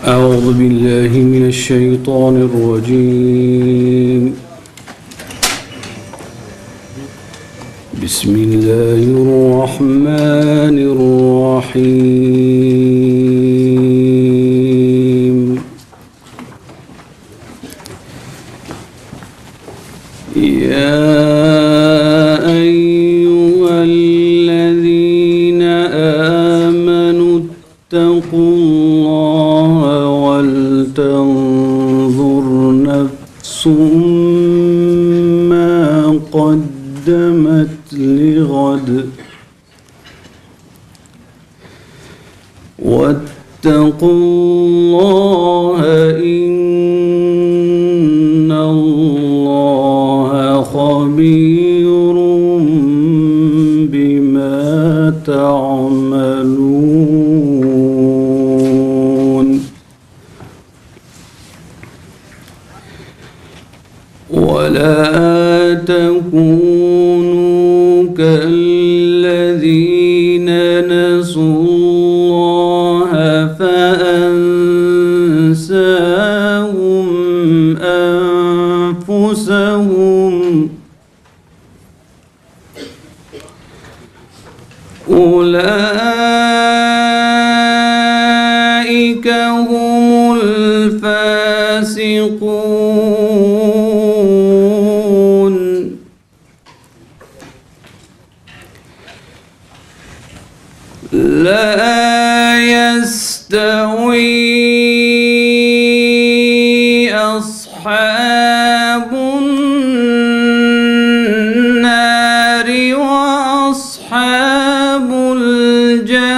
أعوذ بالله من الشيطان الرجيم. بسم الله الرحمن الرحيم. يا أيها الذين آمنوا اتقوا الله ولتنظر نفس ما قدمت لغد واتقوا الله إن الله خبير بما تعملون. ولا تكونوا كالذين نسوا الله فأنساهم أنفسهم أولئك هم الفاسقون. لا يستوي أصحاب النار وأصحاب الجنة.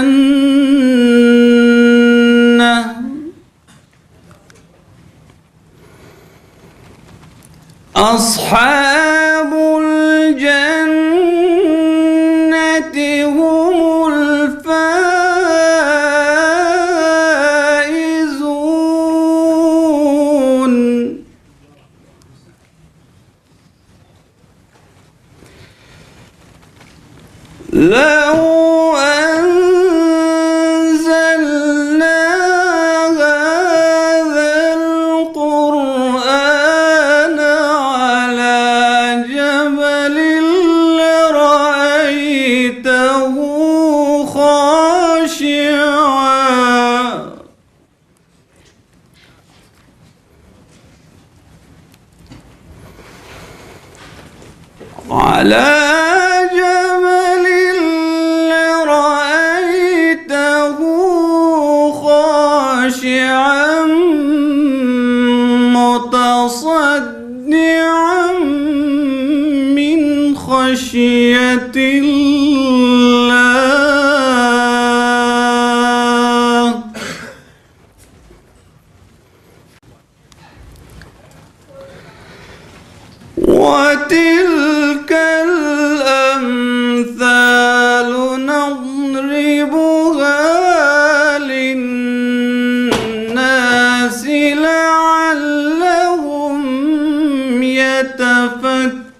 أصحاب الجنة هم الفائزون. لو أنزلنا هذا القرآن على جبل لرأيته خاشعا على جبل لرأيته خاشعا متصدعا من خشية الله. وتلك الأمثال نضربها للناس لعلهم يتفكرون.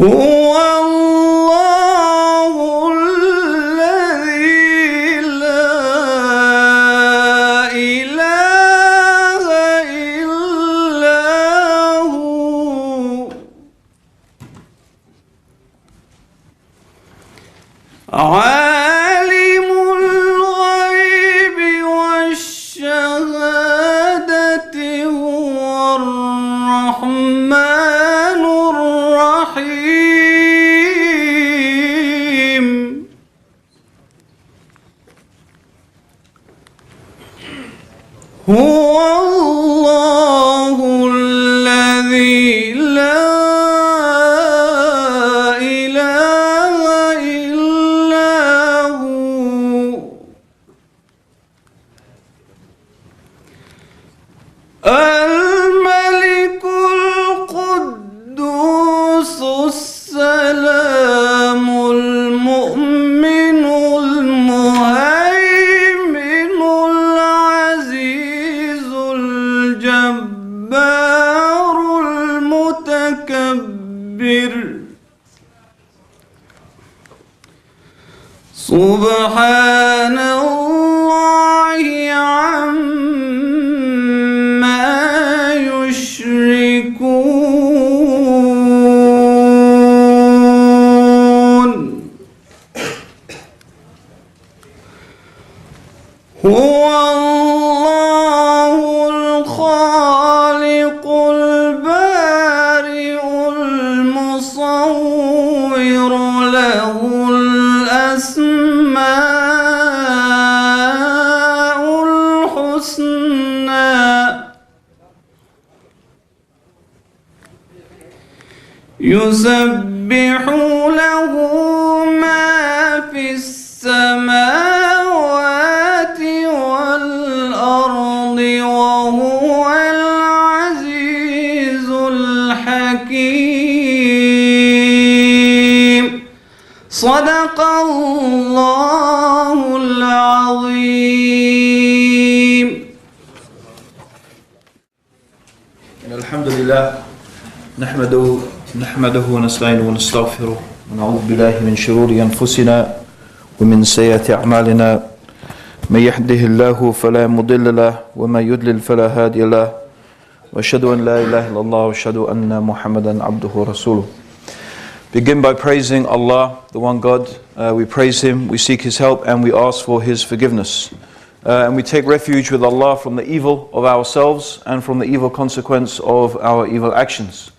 هو الله الذي سبحان الله عما يشركون هو الله الخالق البارئ المصور له الأسماء الحسنى يسبح له ما في السماوات والأرض وهو العزيز الحكيم صدق الله العظيم. الحمد لله نحمده ونستعينه ونستغفره ونعوذ بالله من شرور أنفسنا ومن سيئات أعمالنا من يهده الله فلا مضل له ومن يضلل فلا هادي له وأشهد أن لا إله إلا الله وأشهد أن محمدا عبده ورسوله. Begin by praising Allah, the one God. We praise Him, we seek His help, and we ask for His forgiveness. And we take refuge with Allah from the evil of ourselves and from the evil consequence of our evil actions.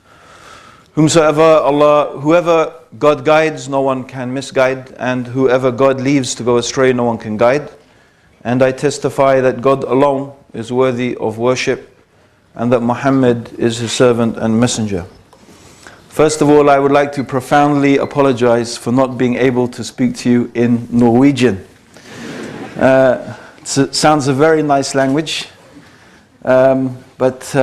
Whoever God guides, no one can misguide, and whoever God leaves to go astray, no one can guide. And I testify that God alone is worthy of worship, and that Muhammad is His servant and messenger. First of all, I would like to profoundly apologize for not being able to speak to you in Norwegian. It sounds a very nice language, but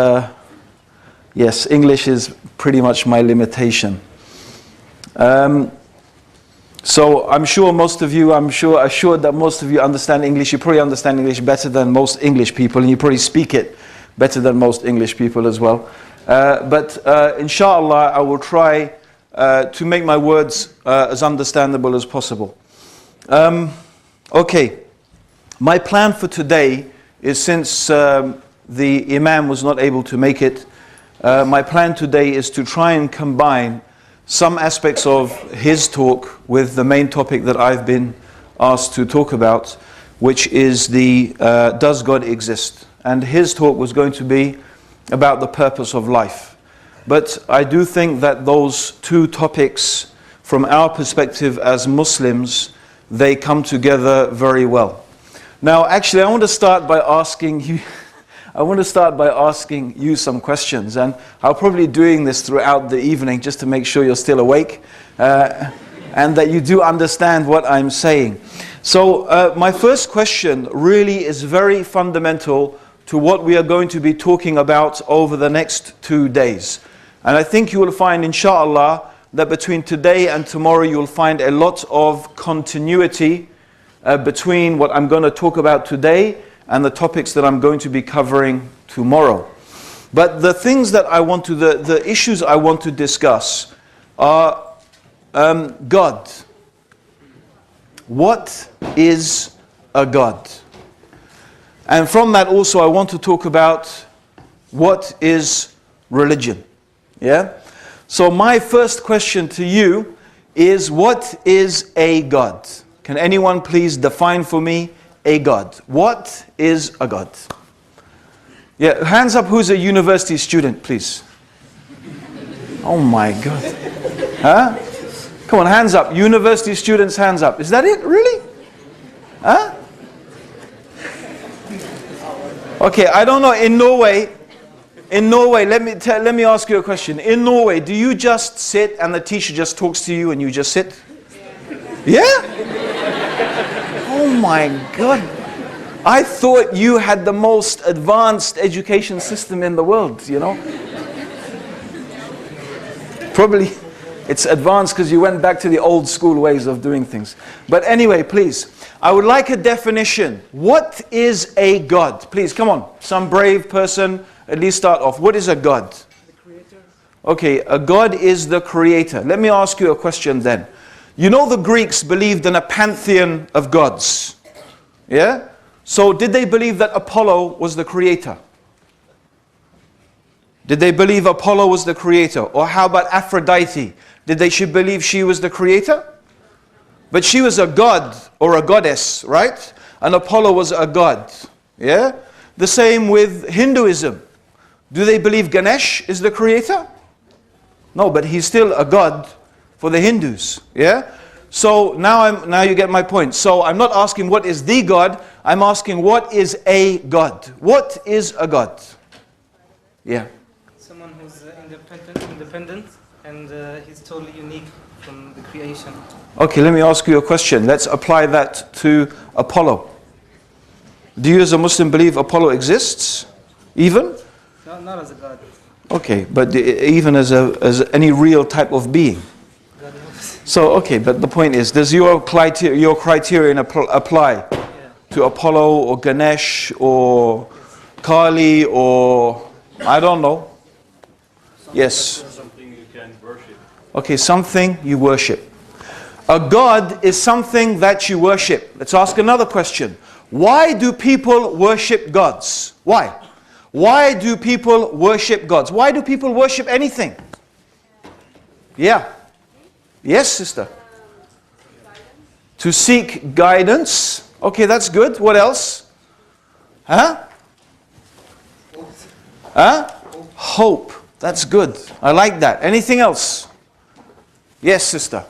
yes, English is pretty much my limitation. So I'm sure assured that most of you understand English. You probably understand English better than most English people, and you probably speak it better than most English people as well. But inshallah, I will try to make my words as understandable as possible. Okay, my plan for today is, since the Imam was not able to make it, my plan today is to try and combine some aspects of his talk with the main topic that I've been asked to talk about, which is the does God exist? And his talk was going to be about the purpose of life. But I do think that those two topics, from our perspective as Muslims, they come together very well. Now, actually, I want to start by asking you some questions, and I'll probably be doing this throughout the evening just to make sure you're still awake and that you do understand what I'm saying. So my first question really is very fundamental to what we are going to be talking about over the next 2 days. And I think you will find, inshallah, that between today and tomorrow you will find a lot of continuity between what I'm going to talk about today and the topics that I'm going to be covering tomorrow. But the things that the issues I want to discuss are God. What is a God? And from that also I want to talk about what is religion. Yeah? So my first question to you is, what is a God? Can anyone please define for me a God? What is a God? Yeah, hands up who's a university student, please. Oh my God. Huh? Come on, hands up. University students, hands up. Is that it? Really? Huh? Okay, I don't know. In Norway, let me ask you a question. In Norway, do you just sit and the teacher just talks to you and you just sit? Yeah? Oh my God. I thought you had the most advanced education system in the world, you know? Probably it's advanced because you went back to the old school ways of doing things. But anyway, please, I would like a definition. What is a God? Please, come on. Some brave person, at least start off. What is a God? The creator. Okay, a God is the creator. Let me ask you a question then. You know the Greeks believed in a pantheon of gods. Yeah? So did they believe that Apollo was the creator? Did they believe Apollo was the creator? Or how about Aphrodite? Did they believe she was the creator? But she was a god or a goddess, right? And Apollo was a god. Yeah? The same with Hinduism. Do they believe Ganesh is the creator? No, but he's still a god for the Hindus. Yeah? So now you get my point. So I'm not asking what is the God, I'm asking what is a God. What is a God? Yeah. Someone who's independent and he's totally unique from the creation. Okay, let me ask you a question. Let's apply that to Apollo. Do you as a Muslim believe Apollo exists? Even? No, not as a god. Okay, but even as any real type of being. God knows. So, okay, but the point is, does your criterion apply to Apollo or Ganesh or Kali or, I don't know? Yes. Something you can worship. Okay, something you worship. A god is something that you worship. Let's ask another question. Why do people worship gods? Why? Why do people worship gods? Why do people worship anything? Yeah. Yes, sister. To seek guidance. Okay, that's good. What else? Huh? Huh? Hope. That's good. I like that. Anything else? Yes, sister.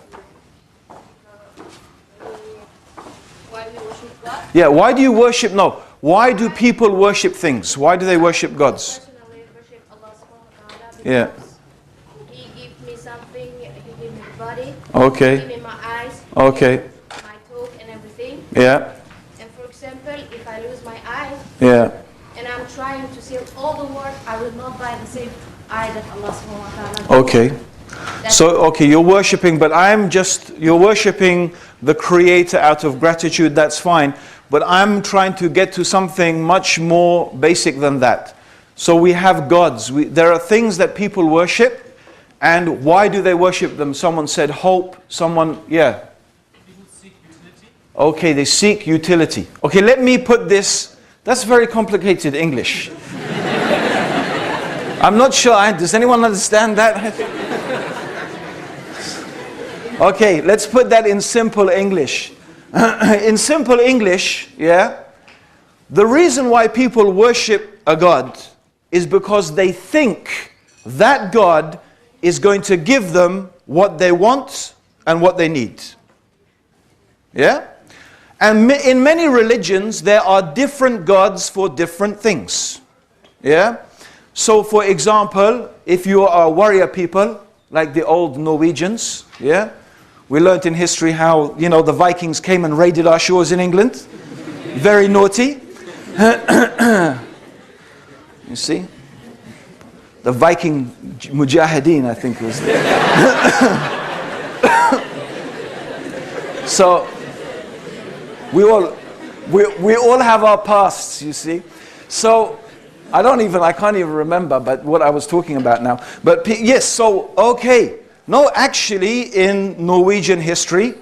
Why we worship God? Yeah, why do you worship? No. Why do people worship things? Why do they worship gods? Personally worship Allah subhanahu wa ta'ala Yeah. because He give me something, He give me the body, Okay. He give me my eyes, Okay. my talk and everything. Yeah. And for example, if I lose my eye Yeah. and I'm trying to see all the world, I will not buy the same eye that Allah subhanahu wa ta'ala give. Okay. So, okay, you're worshipping, but you're worshipping the Creator out of gratitude, that's fine. But I'm trying to get to something much more basic than that. So we have gods. There are things that people worship, and why do they worship them? Someone said hope, yeah. People seek utility. Okay, they seek utility. Okay, let me put this, that's very complicated English. I'm not sure, does anyone understand that? Okay, let's put that in simple English. In simple English, yeah, the reason why people worship a God is because they think that God is going to give them what they want and what they need. Yeah? And in many religions, there are different gods for different things. Yeah? So, for example, if you are warrior people, like the old Norwegians, yeah? We learnt in history how, the Vikings came and raided our shores in England. Very naughty. You see? The Viking Mujahideen, I think, was there. So, we all have our pasts, you see. So, I can't even remember but what I was talking about now. But yes, so, okay. No, actually, in Norwegian history,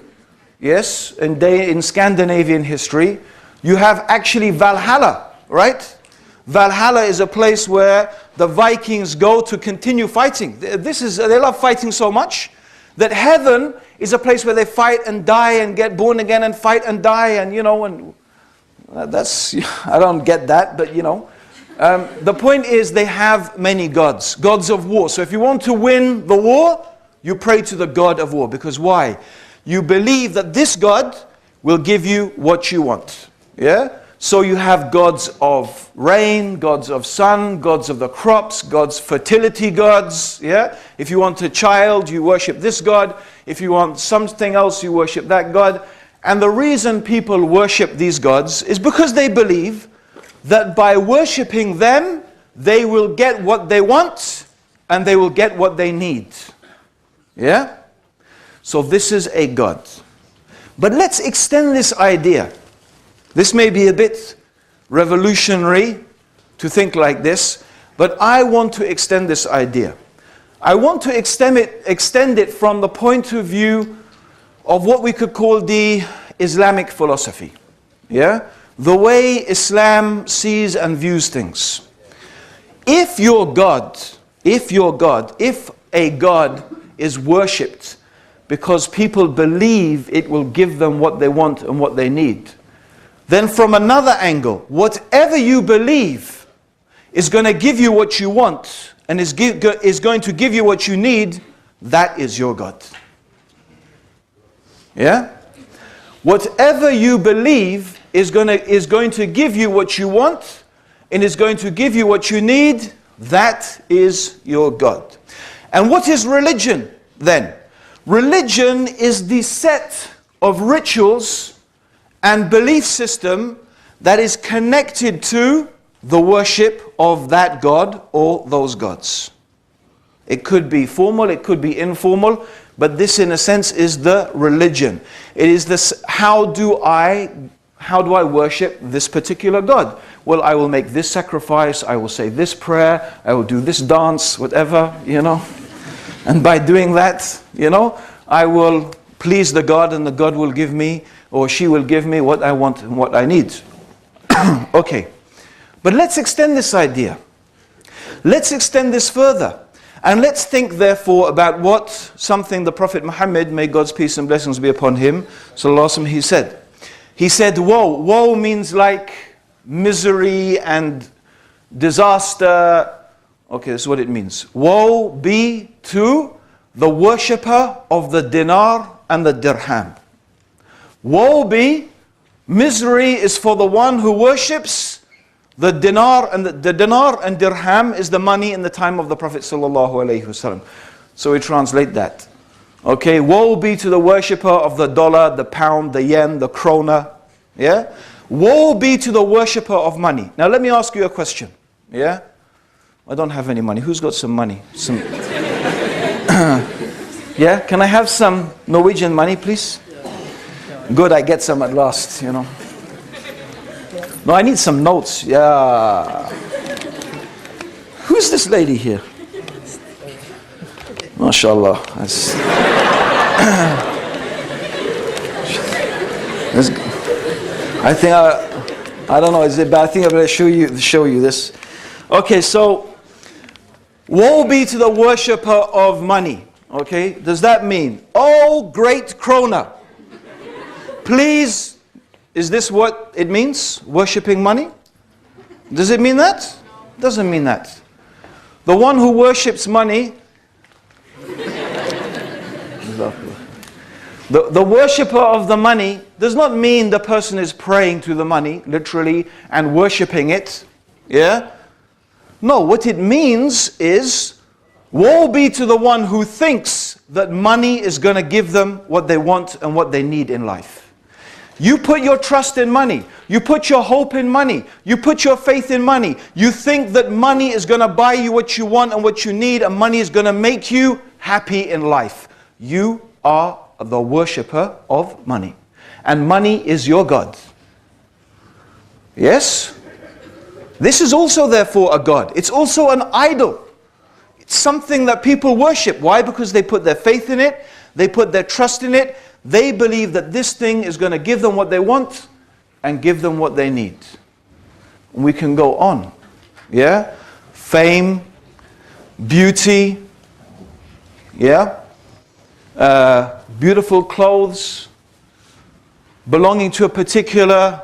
yes, in Scandinavian history, you have actually Valhalla, right? Valhalla is a place where the Vikings go to continue fighting. They love fighting so much that heaven is a place where they fight and die and get born again and fight and die and that's, I don't get that, but the point is they have many gods of war. So if you want to win the war, you pray to the God of war. Because why? You believe that this God will give you what you want. Yeah? So you have gods of rain, gods of sun, gods of the crops, gods fertility gods. Yeah? If you want a child, you worship this God. If you want something else, you worship that God. And the reason people worship these gods is because they believe that by worshipping them, they will get what they want and they will get what they need. Yeah? So this is a God. But let's extend this idea. This may be a bit revolutionary to think like this, but I want to extend this idea. I want to extend it from the point of view of what we could call the Islamic philosophy. Yeah? The way Islam sees and views things. If a God is worshipped because people believe it will give them what they want and what they need, then from another angle, whatever you believe is going to give you what you want and is going to give you what you need, that is your God. Yeah? Whatever you believe is going to give you what you want and is going to give you what you need, that is your God. And what is religion then? Religion is the set of rituals and belief system that is connected to the worship of that God or those gods. It could be formal, it could be informal, but this in a sense is the religion. It is this, how do I worship this particular God? Well, I will make this sacrifice, I will say this prayer, I will do this dance, whatever, And by doing that, I will please the God and the God will give me, or she will give me what I want and what I need. Okay. But let's extend this idea. Let's extend this further. And let's think therefore about something the Prophet Muhammad, may God's peace and blessings be upon him, sallallahu alaihi wasallam, he said. He said, woe. Woe means like misery and disaster. Okay, this is what it means. Woe be to the worshipper of the dinar and the dirham. Woe be, misery is for the one who worships the dinar, and the dinar and dirham is the money in the time of the Prophet sallallahu alaihi wasallam. So we translate that. Okay, woe be to the worshipper of the dollar, the pound, the yen, the krona. Yeah? Woe be to the worshipper of money. Now let me ask you a question. Yeah? I don't have any money. Who's got some money? Yeah? Can I have some Norwegian money, please? Good, I get some at last, No, I need some notes. Yeah. Who's this lady here? MashaAllah. I think I don't know, is it bad? I think I'm going to show you this. Okay, so woe be to the worshipper of money. Okay, does that mean, oh great krona, please? Is this what it means? Worshipping money? Does it mean that? Doesn't mean that. The one who worships money, the worshipper of the money does not mean the person is praying to the money, literally, and worshipping it. Yeah? No, what it means is, woe be to the one who thinks that money is going to give them what they want and what they need in life. You put your trust in money. You put your hope in money. You put your faith in money. You think that money is going to buy you what you want and what you need, and money is going to make you happy in life. You are the worshipper of money. And money is your God. Yes? This is also therefore a God. It's also an idol. It's something that people worship. Why? Because they put their faith in it. They put their trust in it. They believe that this thing is going to give them what they want and give them what they need. We can go on. Yeah? Fame, beauty, yeah? Beautiful clothes, belonging to a particular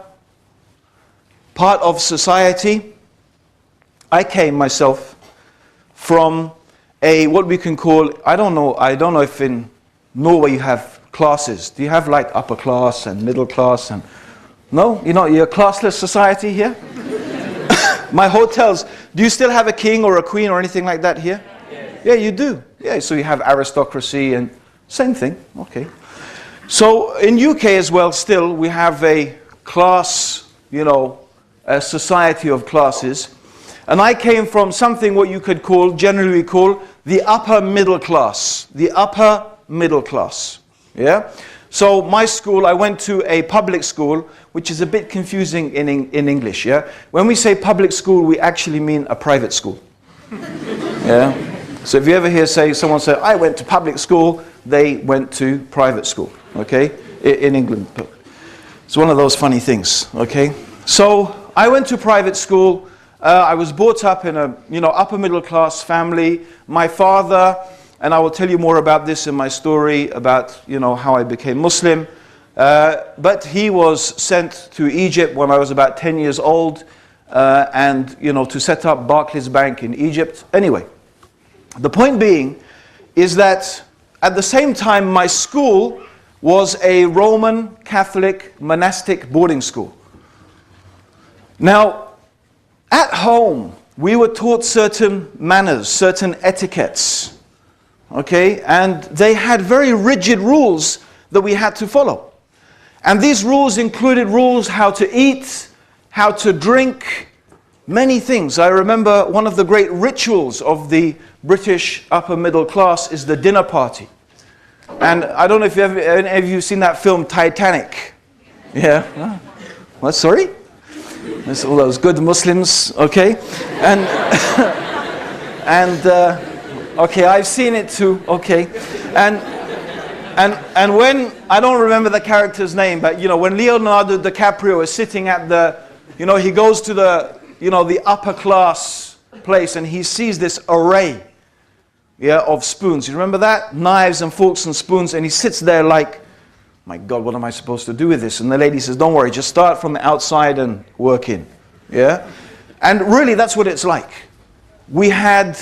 part of society. I came myself from what we can call, I don't know if in Norway you have classes. Do you have like upper class and middle class? And no? You're a classless society here? My hotels, do you still have a king or a queen or anything like that here? Yes. Yeah, you do. Yeah, so you have aristocracy and same thing. Okay. So in UK as well, still we have a class, a society of classes. And I came from something what you could generally call the upper middle class. The upper middle class. Yeah? So my school, I went to a public school, which is a bit confusing in English. Yeah? When we say public school, we actually mean a private school. Yeah? So if you ever hear someone say, I went to public school, they went to private school. okay, in England. It's one of those funny things, okay. So I went to private school. I was brought up in a, upper middle class family. My father, and I will tell you more about this in my story about, how I became Muslim. But he was sent to Egypt when I was about 10 years old, and, to set up Barclays Bank in Egypt. Anyway, the point being is that at the same time, my school was a Roman Catholic monastic boarding school. Now, at home, we were taught certain manners, certain etiquettes, okay? And they had very rigid rules that we had to follow. And these rules included rules how to eat, how to drink, many things. I remember one of the great rituals of the British upper middle class is the dinner party. And I don't know if any of you seen that film Titanic. Yeah? What, sorry? There's all those good Muslims, okay? And, okay, I've seen it too, okay. And when, I don't remember the character's name, but when Leonardo DiCaprio is sitting at the, he goes to the, the upper class place and he sees this array, of spoons. You remember that? Knives and forks and spoons, and he sits there like, my God, what am I supposed to do with this? And the lady says, don't worry, just start from the outside and work in. Yeah? And really, that's what it's like. We had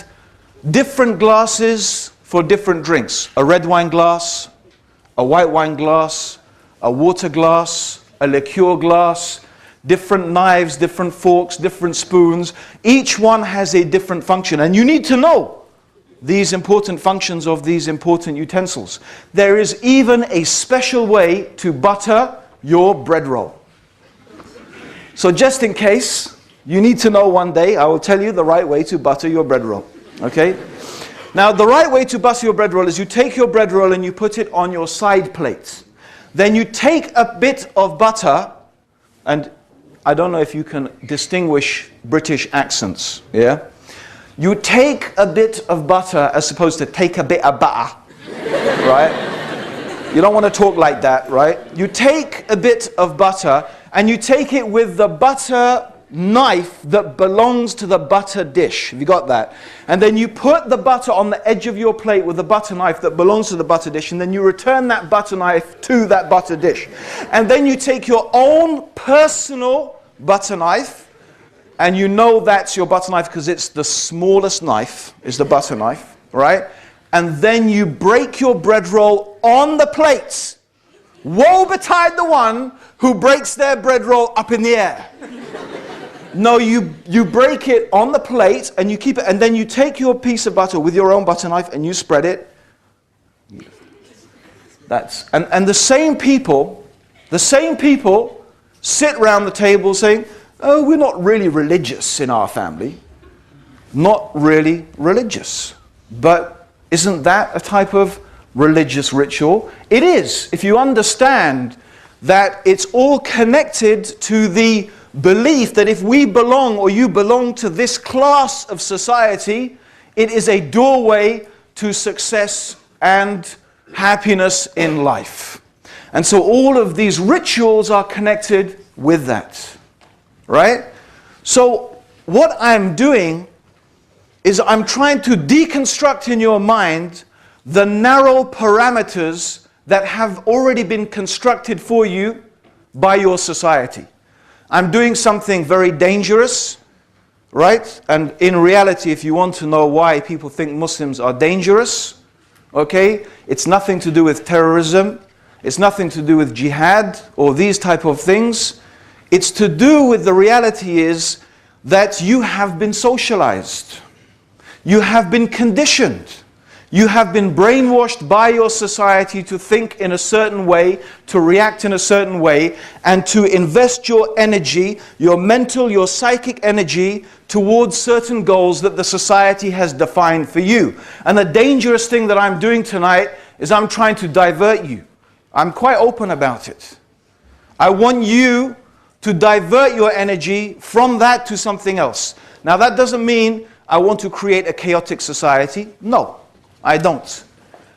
different glasses for different drinks. A red wine glass, a white wine glass, a water glass, a liqueur glass, different knives, different forks, different spoons. Each one has a different function. And you need to know these important functions of these important utensils. There is even a special way to butter your bread roll. So just in case you need to know one day, I will tell you the right way to butter your bread roll. Okay? Now the right way to butter your bread roll is you take your bread roll and you put it on your side plate. Then you take a bit of butter, and I don't know if you can distinguish British accents, yeah? You take a bit of butter as opposed to take a bit of butter, right? You don't want to talk like that, right? You take a bit of butter and you take it with the butter knife that belongs to the butter dish. Have you got that? And then you put the butter on the edge of your plate with the butter knife that belongs to the butter dish, and then you return that butter knife to that butter dish. And then you take your own personal butter knife, and you know that's your butter knife because it's the smallest knife, is the butter knife, right? And then you break your bread roll on the plate. Woe betide the one who breaks their bread roll up in the air. No, you break it on the plate and you keep it, and then you take your piece of butter with your own butter knife and you spread it. And the same people sit around the table saying, oh, we're not really religious in our family. Not really religious. But isn't that a type of religious ritual? It is, if you understand that it's all connected to the belief that if we belong or you belong to this class of society, it is a doorway to success and happiness in life. And so all of these rituals are connected with that. Right? So what I'm doing is I'm trying to deconstruct in your mind the narrow parameters that have already been constructed for you by your society. I'm doing something very dangerous, right? And in reality, if you want to know why people think Muslims are dangerous, okay, it's nothing to do with terrorism, it's nothing to do with jihad or these type of things. It's to do with the reality is that you have been socialized. You have been conditioned. You have been brainwashed by your society to think in a certain way, to react in a certain way, and to invest your energy, your mental, your psychic energy towards certain goals that the society has defined for you. And the dangerous thing that I'm doing tonight is I'm trying to divert you. I'm quite open about it. I want you to divert your energy from that to something else. Now that doesn't mean I want to create a chaotic society. No, I don't.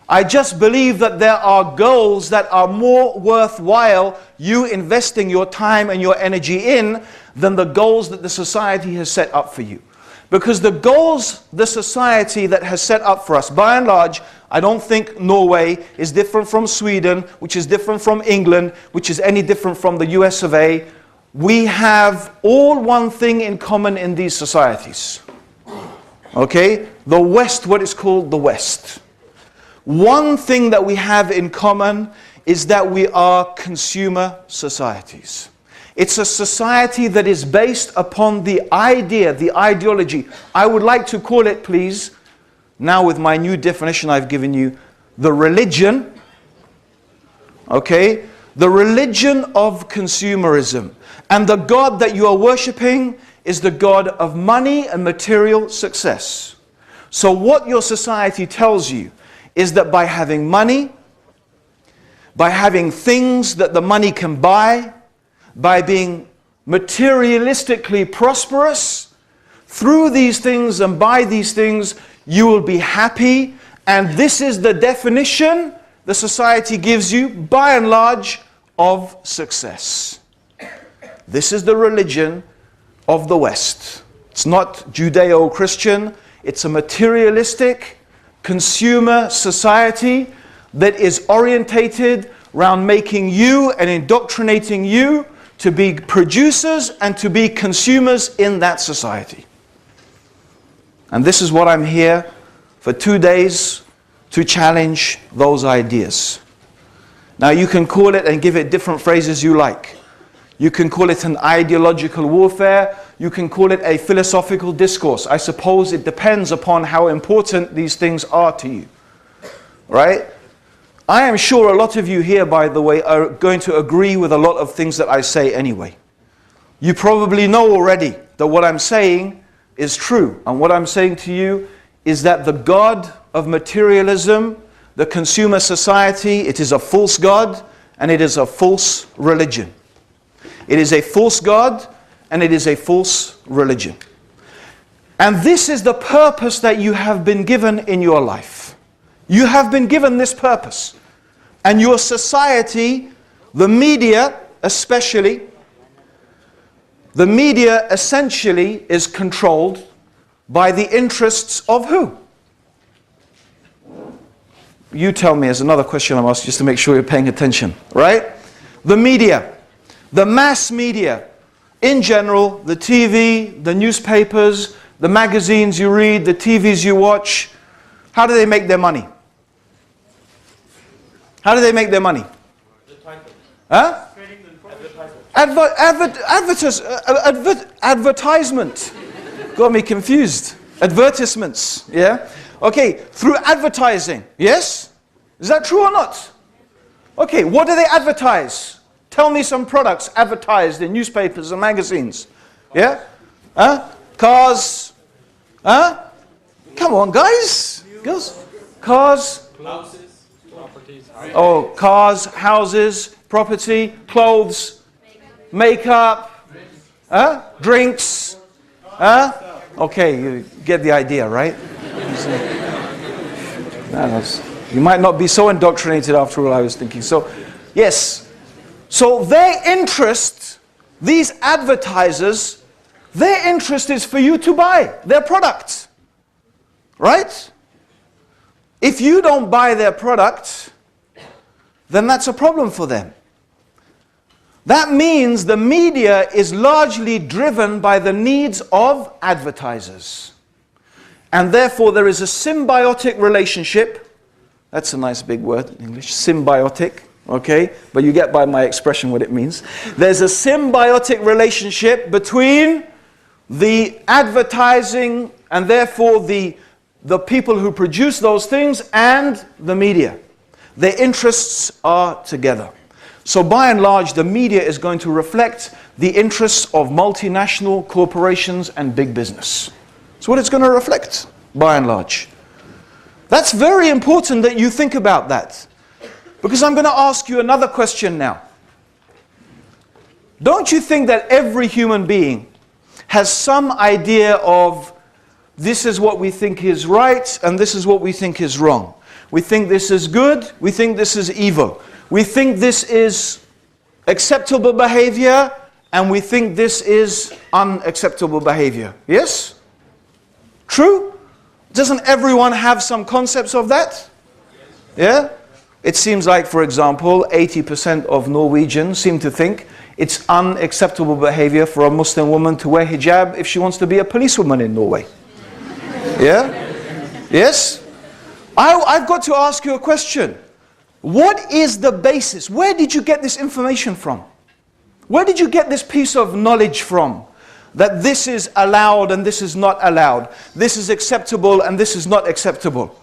I just believe that there are goals that are more worthwhile you investing your time and your energy in than the goals that the society has set up for you. Because the goals the society that has set up for us, by and large, I don't think Norway is different from Sweden, which is different from England, which is any different from the US of A. We have all one thing in common in these societies. Okay? The West, what is called the West. One thing that we have in common is that we are consumer societies. It's a society that is based upon the idea, the ideology. I would like to call it, please, now with my new definition I've given you, the religion, okay? The religion of consumerism. And the God that you are worshipping is the God of money and material success. So what your society tells you is that by having money, by having things that the money can buy, by being materialistically prosperous, through these things and by these things, you will be happy. And this is the definition the society gives you, by and large, of success. This is the religion of the West. It's not Judeo-Christian. It's a materialistic, consumer society that is orientated around making you and indoctrinating you to be producers and to be consumers in that society. And this is what I'm here for 2 days to challenge those ideas. Now you can call it and give it different phrases you like. You can call it an ideological warfare. You can call it a philosophical discourse. I suppose it depends upon how important these things are to you. Right? I am sure a lot of you here, by the way, are going to agree with a lot of things that I say anyway. You probably know already that what I'm saying is true. And what I'm saying to you is that the God of materialism, the consumer society, it is a false God and it is a false religion. It is a false God and it is a false religion. And this is the purpose that you have been given in your life. You have been given this purpose. And your society, the media especially, the media essentially is controlled by the interests of who? You tell me, as another question I'm asking, just to make sure you're paying attention, right? The media. The mass media, in general, the TV, the newspapers, the magazines you read, the TVs you watch, how do they make their money? How do they make their money? Huh? Advertisement. Got me confused. Advertisements, yeah? Okay, through advertising, yes? Is that true or not? Okay, what do they advertise? Tell me some products advertised in newspapers and magazines. Yeah? Huh? Cars. Huh? Come on, guys. Girls. Cars. Houses, properties. Oh, cars, houses, property, clothes, makeup. Huh? Drinks. Huh? Okay, you get the idea, right? You might not be so indoctrinated after all, I was thinking. So, yes. So their interest, these advertisers, their interest is for you to buy their product. Right? If you don't buy their product, then that's a problem for them. That means the media is largely driven by the needs of advertisers. And therefore there is a symbiotic relationship. That's a nice big word in English, symbiotic. Okay, but you get by my expression what it means. There's a symbiotic relationship between the advertising and therefore the people who produce those things and the media. Their interests are together. So by and large, the media is going to reflect the interests of multinational corporations and big business. That's what it's going to reflect, by and large. That's very important that you think about that. Because I'm going to ask you another question now. Don't you think that every human being has some idea of this is what we think is right and this is what we think is wrong? we think this is good, we think this is evil. We think this is acceptable behavior, and we think this is unacceptable behavior. Yes? True? Doesn't everyone have some concepts of that? Yeah? It seems like, for example, 80% of Norwegians seem to think it's unacceptable behavior for a Muslim woman to wear hijab if she wants to be a policewoman in Norway. Yeah? Yes? I've got to ask you a question. What is the basis? Where did you get this information from? Where did you get this piece of knowledge from? That this is allowed and this is not allowed. This is acceptable and this is not acceptable.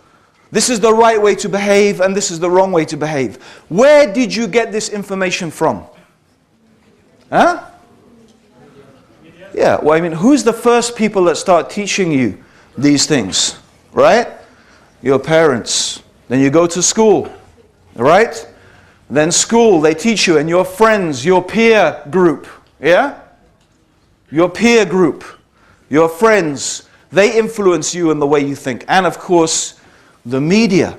This is the right way to behave and this is the wrong way to behave. Where did you get this information from? Huh? Yeah, well, I mean, who's the first people that start teaching you these things? Right? Your parents. Then you go to school. Right? Then school, they teach you, and your friends, your peer group. Yeah? Your peer group. Your friends, they influence you in the way you think. And of course, the media.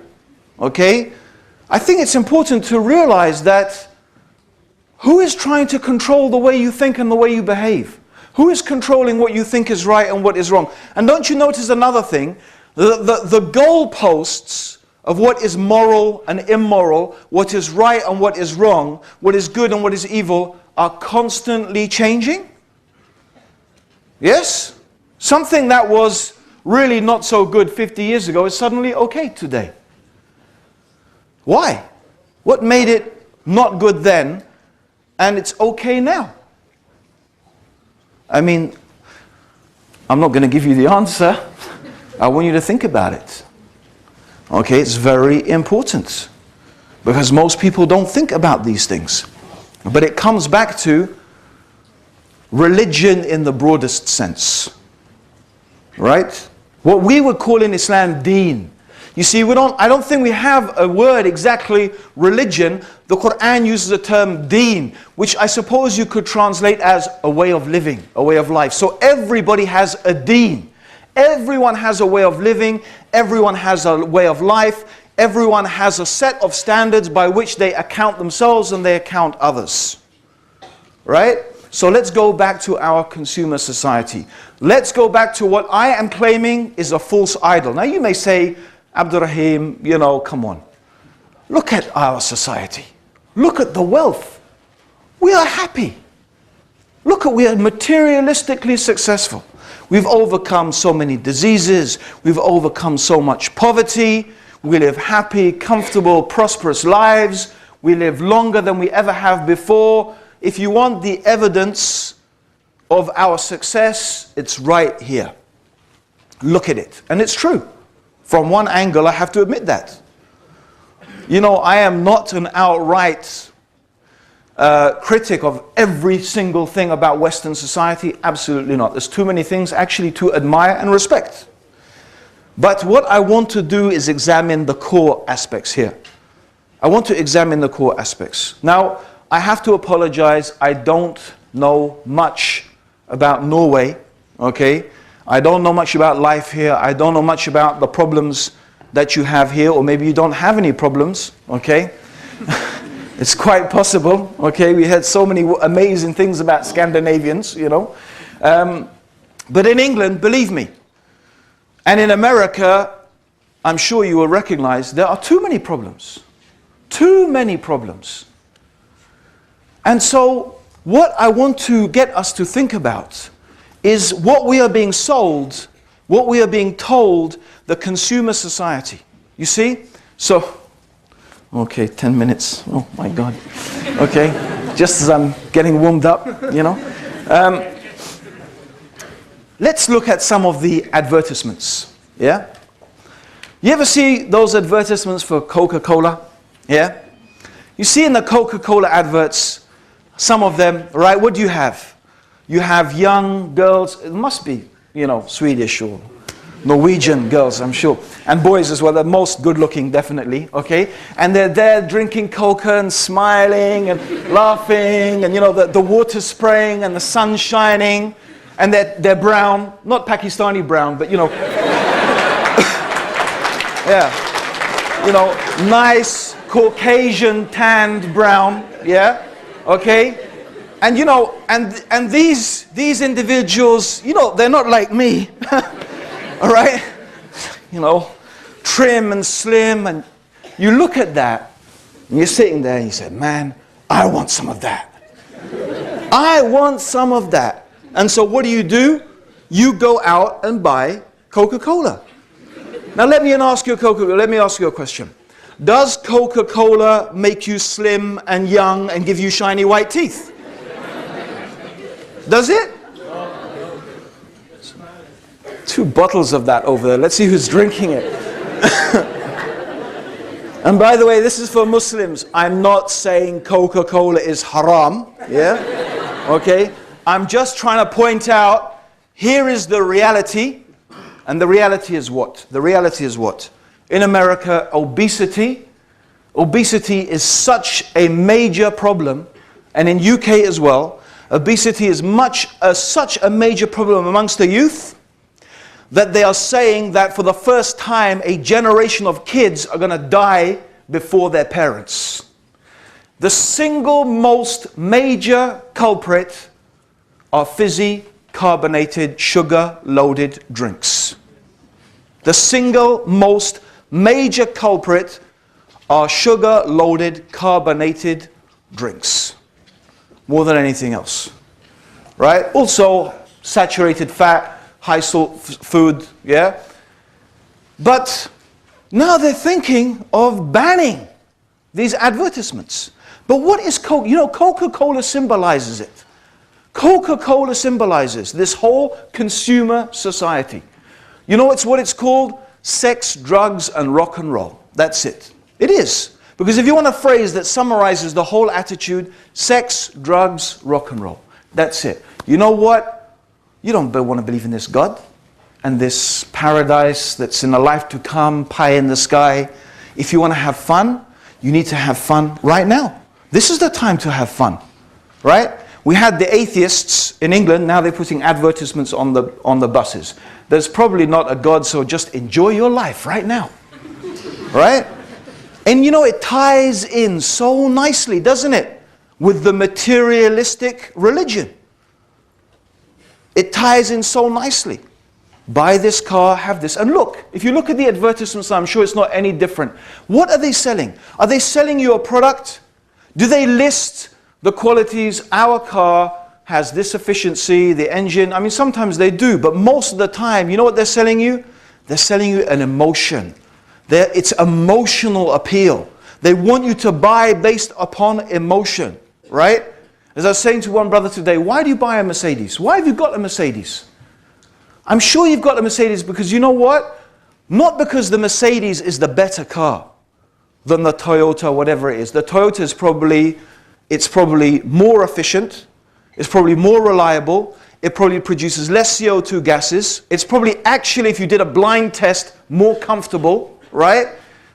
Okay? I think it's important to realize that who is trying to control the way you think and the way you behave? Who is controlling what you think is right and what is wrong? And don't you notice another thing? The goalposts of what is moral and immoral, what is right and what is wrong, what is good and what is evil, are constantly changing? Yes? Something that was really not so good 50 years ago is suddenly okay today. Why? What made it not good then and it's okay now? I mean, I'm not going to give you the answer. I want you to think about it. Okay, it's very important because most people don't think about these things. But it comes back to religion in the broadest sense. Right? What we would call in Islam deen. You see, I don't think we have a word exactly religion. The Quran uses the term deen, which I suppose you could translate as a way of living, a way of life. So everybody has a deen. Everyone has a way of living, everyone has a way of life, everyone has a set of standards by which they account themselves and they account others. Right? So let's go back to our consumer society. Let's go back to what I am claiming is a false idol. Now you may say, Abdur-Raheem, come on. Look at our society. Look at the wealth. We are happy. Look, we are materialistically successful. We've overcome so many diseases. We've overcome so much poverty. We live happy, comfortable, prosperous lives. We live longer than we ever have before. If you want the evidence of our success, it's right here. Look at it. And it's true. From one angle, I have to admit that. I am not an outright critic of every single thing about Western society. Absolutely not. There's too many things actually to admire and respect. But what I want to do is examine the core aspects here. I want to examine the core aspects. Now, I have to apologize. I don't know much about Norway. Okay? I don't know much about life here. I don't know much about the problems that you have here, or maybe you don't have any problems. Okay? It's quite possible, okay? We heard so many amazing things about Scandinavians, But in England, believe me, and in America, I'm sure you will recognize there are too many problems. Too many problems. And so, what I want to get us to think about is what we are being sold, what we are being told, the consumer society. You see? So, okay, 10 minutes. Oh my God. Okay, just as I'm getting warmed up, Let's look at some of the advertisements. Yeah? You ever see those advertisements for Coca-Cola? Yeah? You see in the Coca-Cola adverts, some of them, right? What do you have? You have young girls, it must be, Swedish or Norwegian girls, I'm sure. And boys as well, the most good looking, definitely, okay? And they're there drinking Coca and smiling and laughing and, the water spraying and the sun shining. And they're brown, not Pakistani brown, but, Yeah. you know, nice Caucasian tanned brown, yeah, okay? And you know, and these individuals, you know, they're not like me, all right? You know, trim and slim, and you look at that, and you're sitting there and you say, man, I want some of that. I want some of that. And so what do? You go out and buy Coca-Cola. Now let me ask you a question. Does Coca-Cola make you slim and young and give you shiny white teeth? Does it? 2 bottles of that over there. Let's see who's drinking it. And by the way, this is for Muslims. I'm not saying Coca-Cola is haram. Yeah? Okay? I'm just trying to point out, here is the reality. And the reality is what? The reality is what? In America, obesity is such a major problem. And in UK as well, obesity is such a major problem amongst the youth that they are saying that for the first time a generation of kids are going to die before their parents. The single most major culprit are fizzy, carbonated, sugar-loaded drinks. The single most major culprit are sugar-loaded, carbonated drinks. More than anything else. Right? Also, saturated fat, high salt food, yeah? But now they're thinking of banning these advertisements. But what is Coke? You know, Coca-Cola symbolizes it. Coca-Cola symbolizes this whole consumer society. You know what it's called? Sex, drugs, and rock and roll. That's it. It is. Because if you want a phrase that summarizes the whole attitude, sex, drugs, rock and roll. That's it. You know what? You don't want to believe in this God and this paradise that's in the life to come, pie in the sky. If you want to have fun, you need to have fun right now. This is the time to have fun, right? We had the atheists in England, now they're putting advertisements on the buses. There's probably not a God, so just enjoy your life right now, right? And you know, it ties in so nicely, doesn't it, with the materialistic religion. It ties in so nicely. Buy this car, have this. And look, if you look at the advertisements, I'm sure it's not any different. What are they selling? Are they selling you a product? Do they list the qualities? Our car has this efficiency, the engine. I mean, sometimes they do, but most of the time, you know what they're selling you? They're selling you an emotion. It's emotional appeal. They want you to buy based upon emotion, right? As I was saying to one brother today, why do you buy a Mercedes? Why have you got a Mercedes? I'm sure you've got a Mercedes because you know what? Not because the Mercedes is the better car than the Toyota, whatever it is. The Toyota is probably more efficient. It's probably more reliable. It probably produces less CO2 gases. It's probably actually, if you did a blind test, more comfortable, right?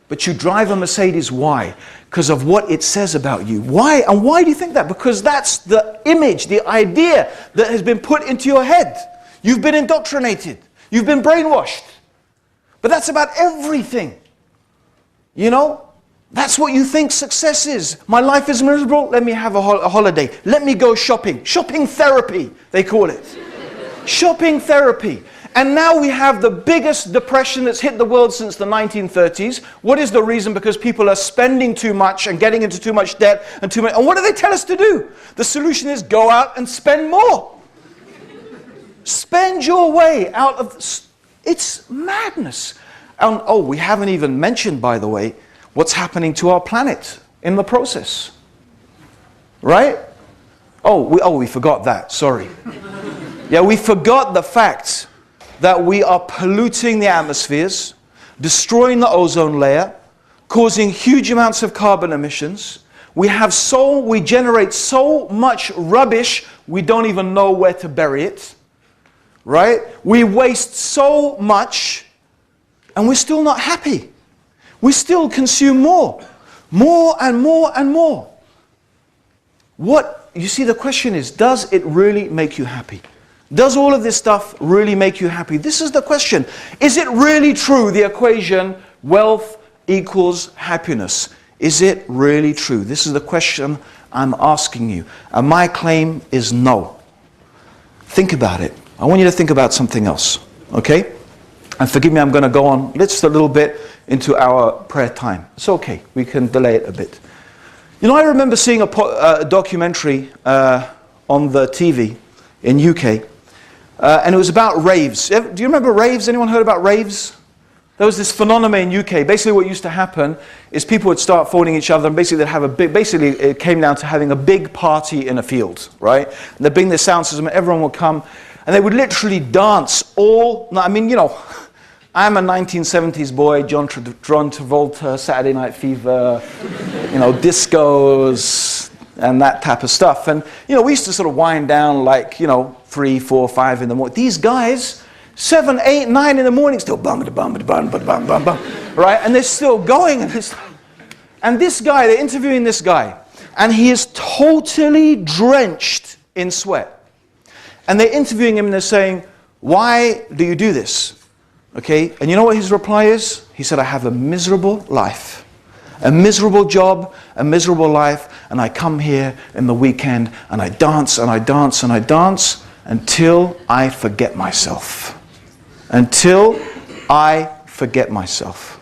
But you drive a Mercedes, why? Because of what it says about you. Why? And why do you think that? Because that's the image, the idea that has been put into your head. You've been indoctrinated. You've been brainwashed. But that's about everything. You know? That's what you think success is. My life is miserable. Let me have a holiday. Let me go shopping. Shopping therapy, they call it. Shopping therapy. And now we have the biggest depression that's hit the world since the 1930s. What is the reason? Because people are spending too much and getting into too much debt and too much. And what do they tell us to do? The solution is go out and spend more. Spend your way out of... It's madness. And, oh, we haven't even mentioned, by the way, what's happening to our planet in the process. Right? We forgot that. Sorry. Yeah, we forgot the fact that we are polluting the atmospheres, destroying the ozone layer, causing huge amounts of carbon emissions. We generate so much rubbish, we don't even know where to bury it. Right? We waste so much, and we're still not happy. We still consume more. More and more and more. You see, the question is, does it really make you happy? Does all of this stuff really make you happy? This is the question. Is it really true, the equation, wealth equals happiness. Is it really true? This is the question I'm asking you. And my claim is no. Think about it. I want you to think about something else. Okay? And forgive me, I'm going to go on just a little bit into our prayer time. It's okay. We can delay it a bit. You know, I remember seeing a documentary on the TV in UK. And it was about raves. Do you remember raves? Anyone heard about raves? There was this phenomenon in UK. Basically what used to happen is people would start phoning each other and basically they'd have a big, basically it came down to having a big party in a field, right? And they'd bring their sound system and everyone would come and they would literally dance all, I mean, you know, I'm a 1970s boy, John Travolta, Saturday Night Fever, you know, discos and that type of stuff. And, you know, we used to sort of wind down like, you know, 3, 4, 5 in the morning. These guys, 7, 8, 9 in the morning, still bum, right? And they're still going. And this guy, they're interviewing this guy, and he is totally drenched in sweat. And they're interviewing him and they're saying, why do you do this? Okay, and you know what his reply is? He said, I have a miserable life, a miserable job, a miserable life, and I come here in the weekend and I dance and I dance and I dance until I forget myself. Until I forget myself.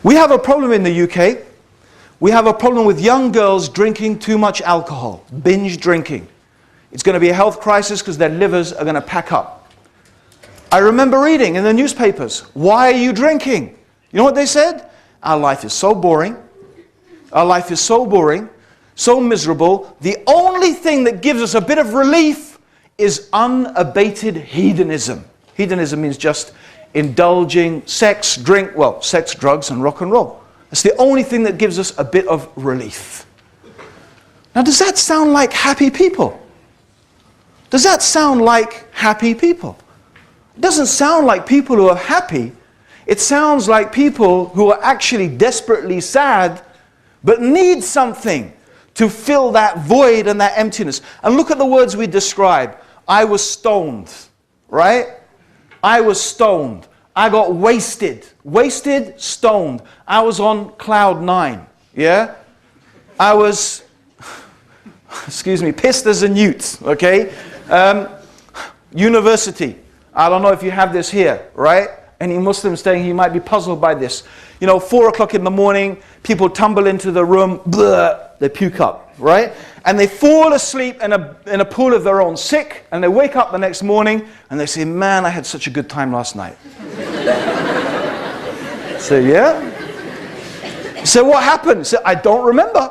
We have a problem in the UK. We have a problem with young girls drinking too much alcohol, binge drinking. It's going to be a health crisis because their livers are going to pack up. I remember reading in the newspapers, why are you drinking? You know what they said? Our life is so boring. Our life is so boring, so miserable. The only thing that gives us a bit of relief is unabated hedonism. Hedonism means just indulging sex, drink, well, sex, drugs, and rock and roll. It's the only thing that gives us a bit of relief. Now, does that sound like happy people? Does that sound like happy people? It doesn't sound like people who are happy. It sounds like people who are actually desperately sad, but need something to fill that void and that emptiness. And look at the words we describe. I was stoned, right? I was stoned. I got wasted. Wasted, stoned. I was on cloud 9. Yeah? I was, excuse me, pissed as a newt. Okay? University. I don't know if you have this here, right? Any Muslims staying here, you might be puzzled by this. You know, 4 o'clock in the morning, people tumble into the room, bleh, they puke up, right? And they fall asleep in a pool of their own sick, and they wake up the next morning, and they say, man, I had such a good time last night. So, yeah? So what happened? So, I don't remember.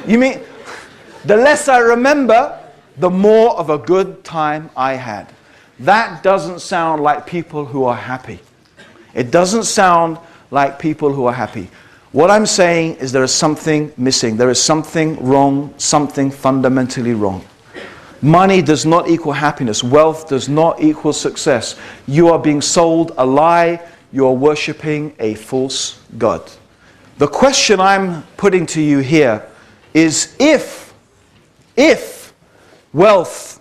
You mean, the less I remember, the more of a good time I had. That doesn't sound like people who are happy. It doesn't sound like people who are happy. What I'm saying is there is something missing. There is something wrong, something fundamentally wrong. Money does not equal happiness. Wealth does not equal success. You are being sold a lie. You are worshipping a false god. The question I'm putting to you here is if wealth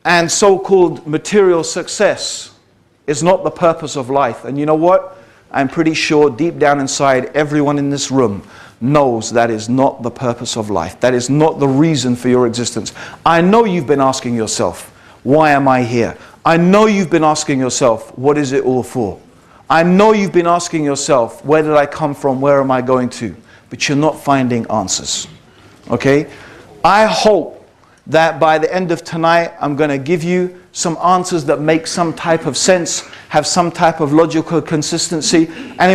and so-called material success is not the purpose of life, and you know what? I'm pretty sure deep down inside everyone in this room knows that is not the purpose of life. That is not the reason for your existence. I know you've been asking yourself, why am I here? I know you've been asking yourself, what is it all for? I know you've been asking yourself, where did I come from? Where am I going to? But you're not finding answers. Okay? I hope that by the end of tonight, I'm going to give you some answers that make some type of sense, have some type of logical consistency, and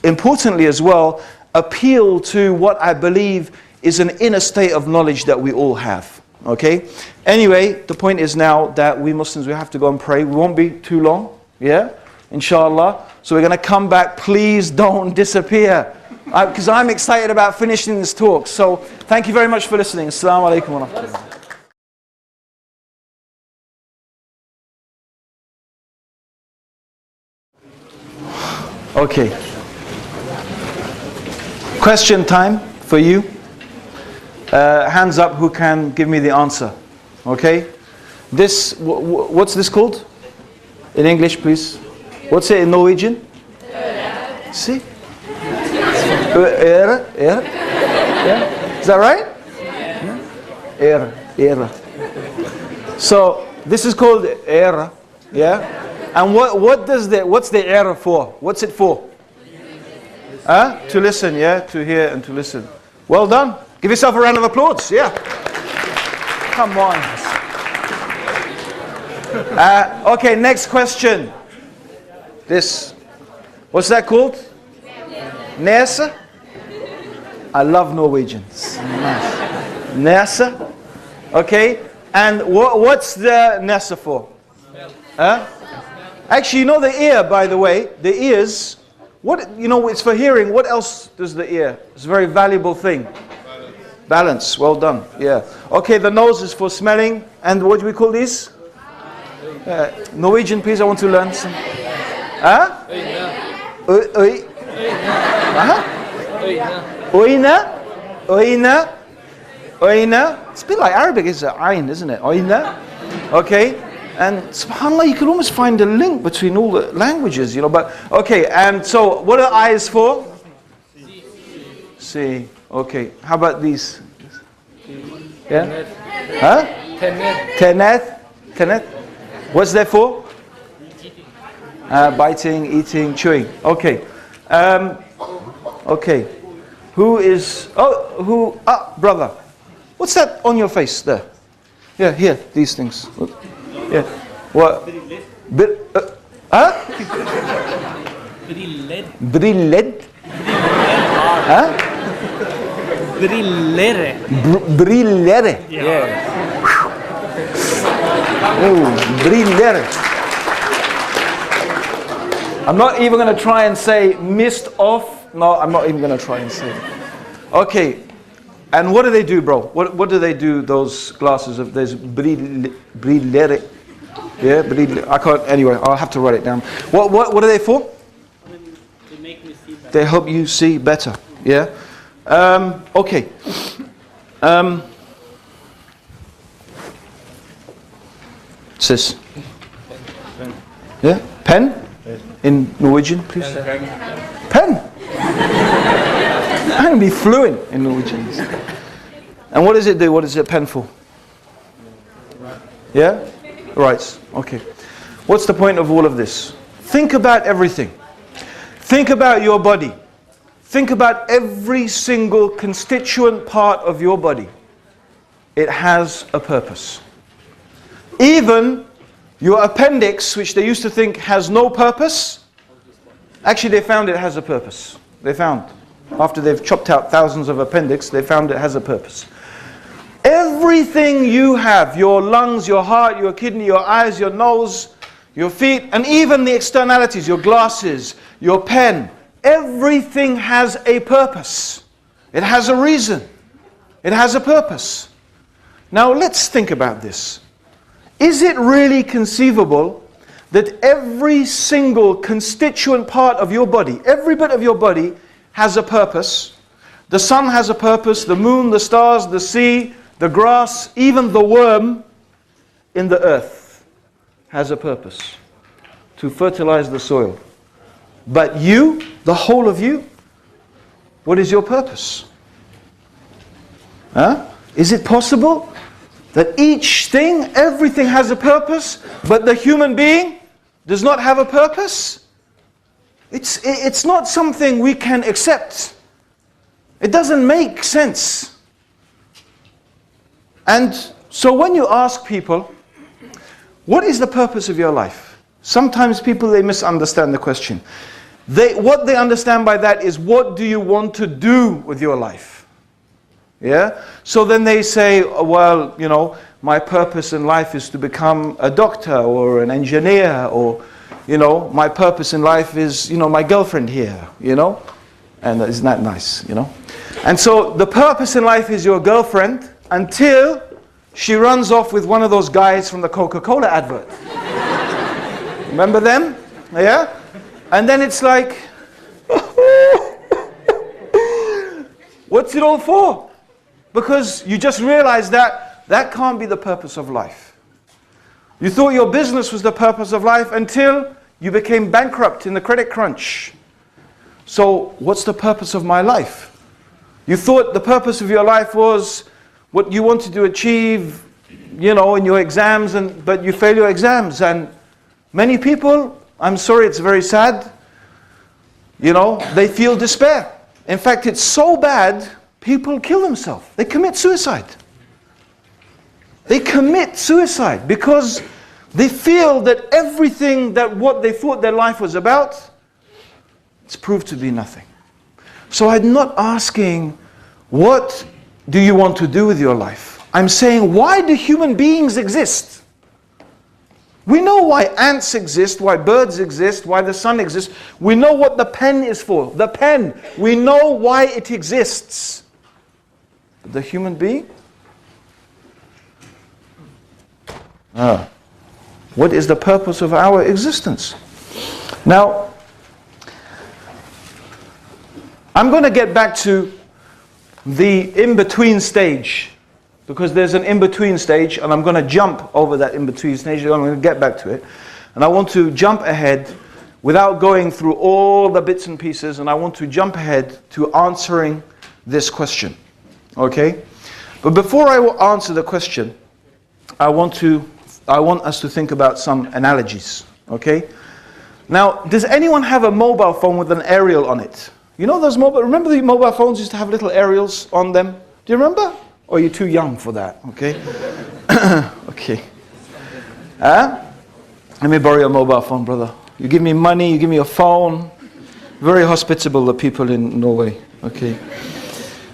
importantly as well, appeal to what I believe is an inner state of knowledge that we all have. Okay? Anyway, the point is now that we Muslims, we have to go and pray. We won't be too long. Yeah? Inshallah. So we're going to come back. Please don't disappear. Because I'm excited about finishing this talk. So thank you very much for listening. Assalamu alaikum wa rahmatullah. Okay. Question time for you. Hands up who can give me the answer. Okay. This, what's this called? In English, please. What's it in Norwegian? See? Ere? Yeah? Is that right? Yeah. Ere. So this is called ere. Yeah? And what's the ere for? What's it for? To listen, yeah? To hear and to listen. Well done. Give yourself a round of applause. Yeah. Come on. Okay, next question. This. What's that called? Nesa? I love Norwegians. Nice. Nesa? Okay. And what's the Nesa for? Actually, you know the ear, by the way, the ears, it's for hearing. What else does the ear? It's a very valuable thing. Balance. Well done. Yeah. Okay, the nose is for smelling. And what do we call these? Norwegian, please. I want to learn some. Oina. It's a bit like Arabic, it's ayn, isn't it? Oina. Okay. And subhanAllah, you can almost find a link between all the languages, but okay. And so, what are eyes for? See. Okay. How about these? Yeah. Huh? Tenet. What's that for? Biting, eating, chewing. Okay. Okay. Brother. What's that on your face there? Yeah, here, these things. Yeah. What? Brilled? Huh? Brillere. Yeah. Oh, brillere. I'm not even going to try and say mist off. No, I'm not even going to try and say it. Okay. And what do they do, bro? What do they do, those glasses of, there's brillere. Yeah, brillere. I can't, anyway, I'll have to write it down. What are they for? They make me see better. They help you see better. Yeah? Okay. Sis. Yeah? Pen? In Norwegian, please. Pen. I'm going to be fluent in Norwegian. And what does it do? What is it pen for? Yeah? Right. Okay. What's the point of all of this? Think about everything. Think about your body. Think about every single constituent part of your body. It has a purpose. Even your appendix, which they used to think has no purpose, actually they found it has a purpose. They found. After they've chopped out thousands of appendix, they found it has a purpose. Everything you have, your lungs, your heart, your kidney, your eyes, your nose, your feet, and even the externalities, your glasses, your pen, everything has a purpose. It has a reason. It has a purpose. Now let's think about this. Is it really conceivable that every single constituent part of your body, every bit of your body, has a purpose? The sun has a purpose, the moon, the stars, the sea, the grass, even the worm in the earth has a purpose to fertilize the soil. But you, the whole of you, what is your purpose? Is it possible that each thing, everything has a purpose, but the human being does not have a purpose? It's not something we can accept. It doesn't make sense. And so when you ask people, what is the purpose of your life? Sometimes people, they misunderstand the question. What they understand by that is, what do you want to do with your life? Yeah? So then they say, well, my purpose in life is to become a doctor or an engineer, or, my purpose in life is, my girlfriend here, And isn't that nice, And so the purpose in life is your girlfriend until she runs off with one of those guys from the Coca-Cola advert. Remember them? Yeah? And then it's like, what's it all for? Because you just realize that can't be the purpose of life. You thought your business was the purpose of life until You became bankrupt in the credit crunch. So what's the purpose of my life? You thought the purpose of your life was what you wanted to achieve, you know, in your exams, but you fail your exams. And many people, I'm sorry, it's very sad, you know, they feel despair. In fact, it's so bad, people kill themselves. They commit suicide. They commit suicide because they feel that everything that what they thought their life was about, it's proved to be nothing. So I'm not asking, what do you want to do with your life? I'm saying, why do human beings exist? We know why ants exist, why birds exist, why the sun exists. We know what the pen is for. The pen. We know why it exists. But the human being? What is the purpose of our existence? Now, I'm going to get back to the in-between stage, because there's an in-between stage, and I'm going to jump over that in-between stage. I'm going to get back to it. And I want to jump ahead without going through all the bits and pieces, and I want to jump ahead to answering this question. Okay? But before I will answer the question, I want us to think about some analogies. Okay? Now, does anyone have a mobile phone with an aerial on it? You know those remember the mobile phones used to have little aerials on them? Do you remember? Or are you too young for that? Okay. Okay. Let me borrow your mobile phone, brother. You give me money, you give me a phone. Very hospitable, the people in Norway. Okay.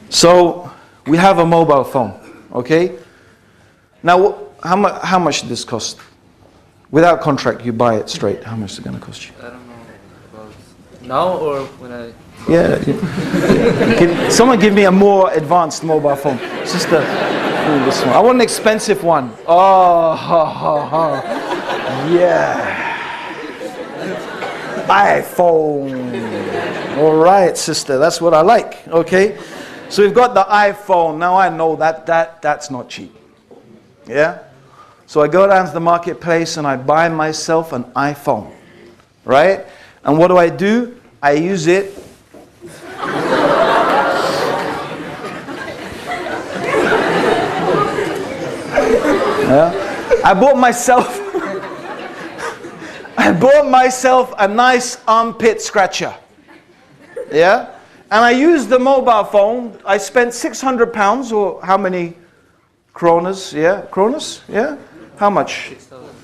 So, we have a mobile phone. Okay. Now, how much did this cost? Without contract, you buy it straight. How much is it going to cost you? I don't know. About now or when I... Yeah. Someone give me a more advanced mobile phone. It's just this one. I want an expensive one. Oh, ha, ha, ha. Yeah. iPhone. All right, sister. That's what I like. Okay. So we've got the iPhone. Now I know that's not cheap. Yeah. So I go down to the marketplace and I buy myself an iPhone. Right? And what do? I use it. I bought myself a nice armpit scratcher. Yeah? And I used the mobile phone. I spent £600 or how many kronas? Yeah? Kronas? Yeah? How much?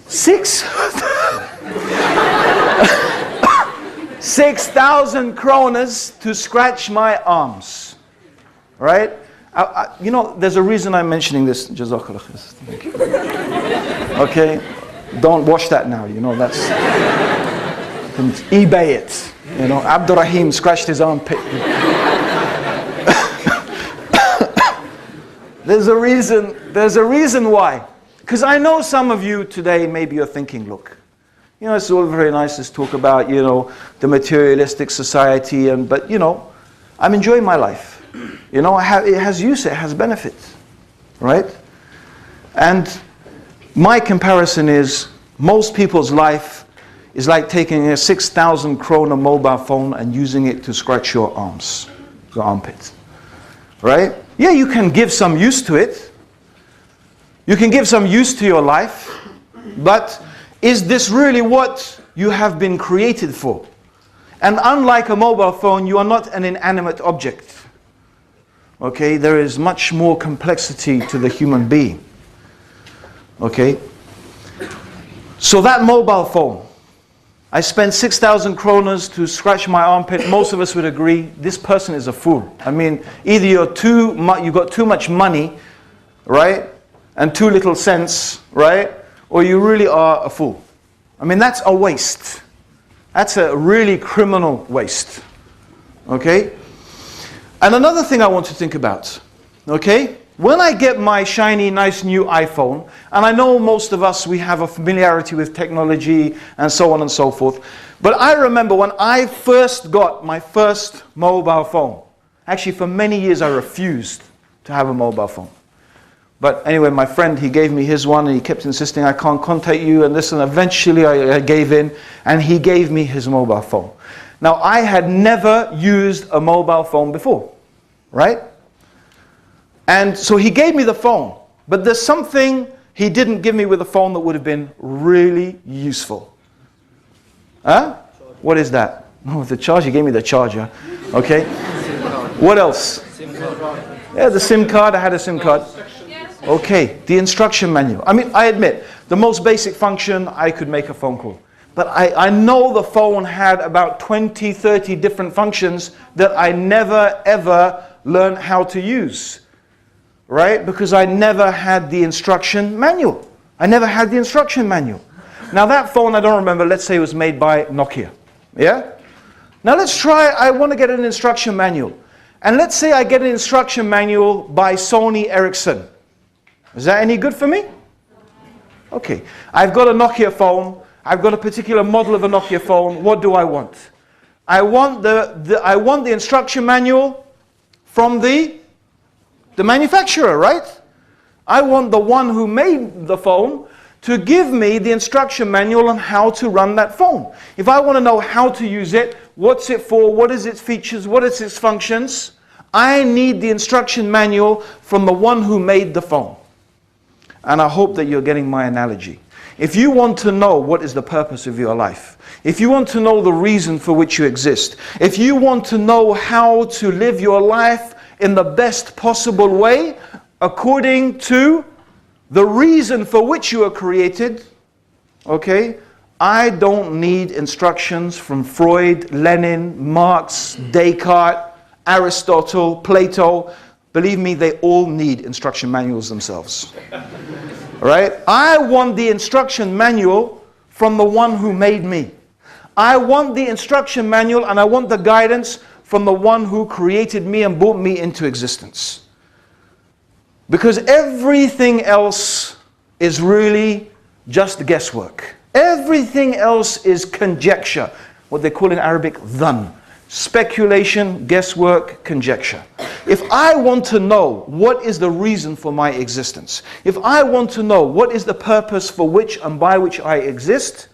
6,000 kronas to scratch my arms. Right? You know, there's a reason I'm mentioning this. Jazakallah khair. Thank you. Okay? Don't watch that now. You know, that's... You can eBay it. You know, Abdur-Raheem scratched his armpit. There's a reason why. Because I know some of you today, maybe you're thinking, look, you know, it's all very nice to talk about, you know, the materialistic society, but, you know, I'm enjoying my life. You know, it has use, it has benefit, right? And my comparison is, most people's life is like taking a 6,000 krona mobile phone and using it to scratch your arms, your armpit, right? Yeah, you can give some use to it. You can give some use to your life, but is this really what you have been created for? And unlike a mobile phone, you are not an inanimate object. Okay, there is much more complexity to the human being. Okay? So that mobile phone, I spent 6,000 kronas to scratch my armpit. Most of us would agree, this person is a fool. I mean, either you got too much money, right? And too little sense, right? Or you really are a fool. I mean, that's a waste. That's a really criminal waste. Okay? And another thing I want to think about, okay? When I get my shiny, nice new iPhone, and I know most of us, we have a familiarity with technology and so on and so forth, but I remember when I first got my first mobile phone, actually for many years I refused to have a mobile phone. But anyway, my friend, he gave me his one and he kept insisting, I can't contact you and this, and eventually I gave in and he gave me his mobile phone. Now, I had never used a mobile phone before, right? And so he gave me the phone, but there's something he didn't give me with the phone that would have been really useful. Huh? What is that? Oh, the charger. He gave me the charger. Okay. What else? Yeah, the SIM card. I had a SIM card. Okay, the instruction manual. I mean, I admit, the most basic function, I could make a phone call. But I know the phone had about 20, 30 different functions that I never, ever learned how to use. Right? Because I never had the instruction manual. I never had the instruction manual. Now that phone, I don't remember, let's say it was made by Nokia. Yeah? Now let's try, I want to get an instruction manual. And let's say I get an instruction manual by Sony Ericsson. Is that any good for me? Okay. I've got a Nokia phone. I've got a particular model of a Nokia phone. What do I want? I want the instruction manual from the manufacturer, right? I want the one who made the phone to give me the instruction manual on how to run that phone. If I want to know how to use it, what's it for, what is its features, what is its functions, I need the instruction manual from the one who made the phone. And I hope that you're getting my analogy. If you want to know what is the purpose of your life, if you want to know the reason for which you exist, if you want to know how to live your life in the best possible way, according to the reason for which you are created, okay, I don't need instructions from Freud, Lenin, Marx, Descartes, Aristotle, Plato. Believe me, they all need instruction manuals themselves. All right? I want the instruction manual from the one who made me. I want the instruction manual and I want the guidance from the one who created me and brought me into existence. Because everything else is really just guesswork. Everything else is conjecture. What they call in Arabic, dhann. Speculation, guesswork, conjecture. If I want to know what is the reason for my existence, if I want to know what is the purpose for which and by which I exist,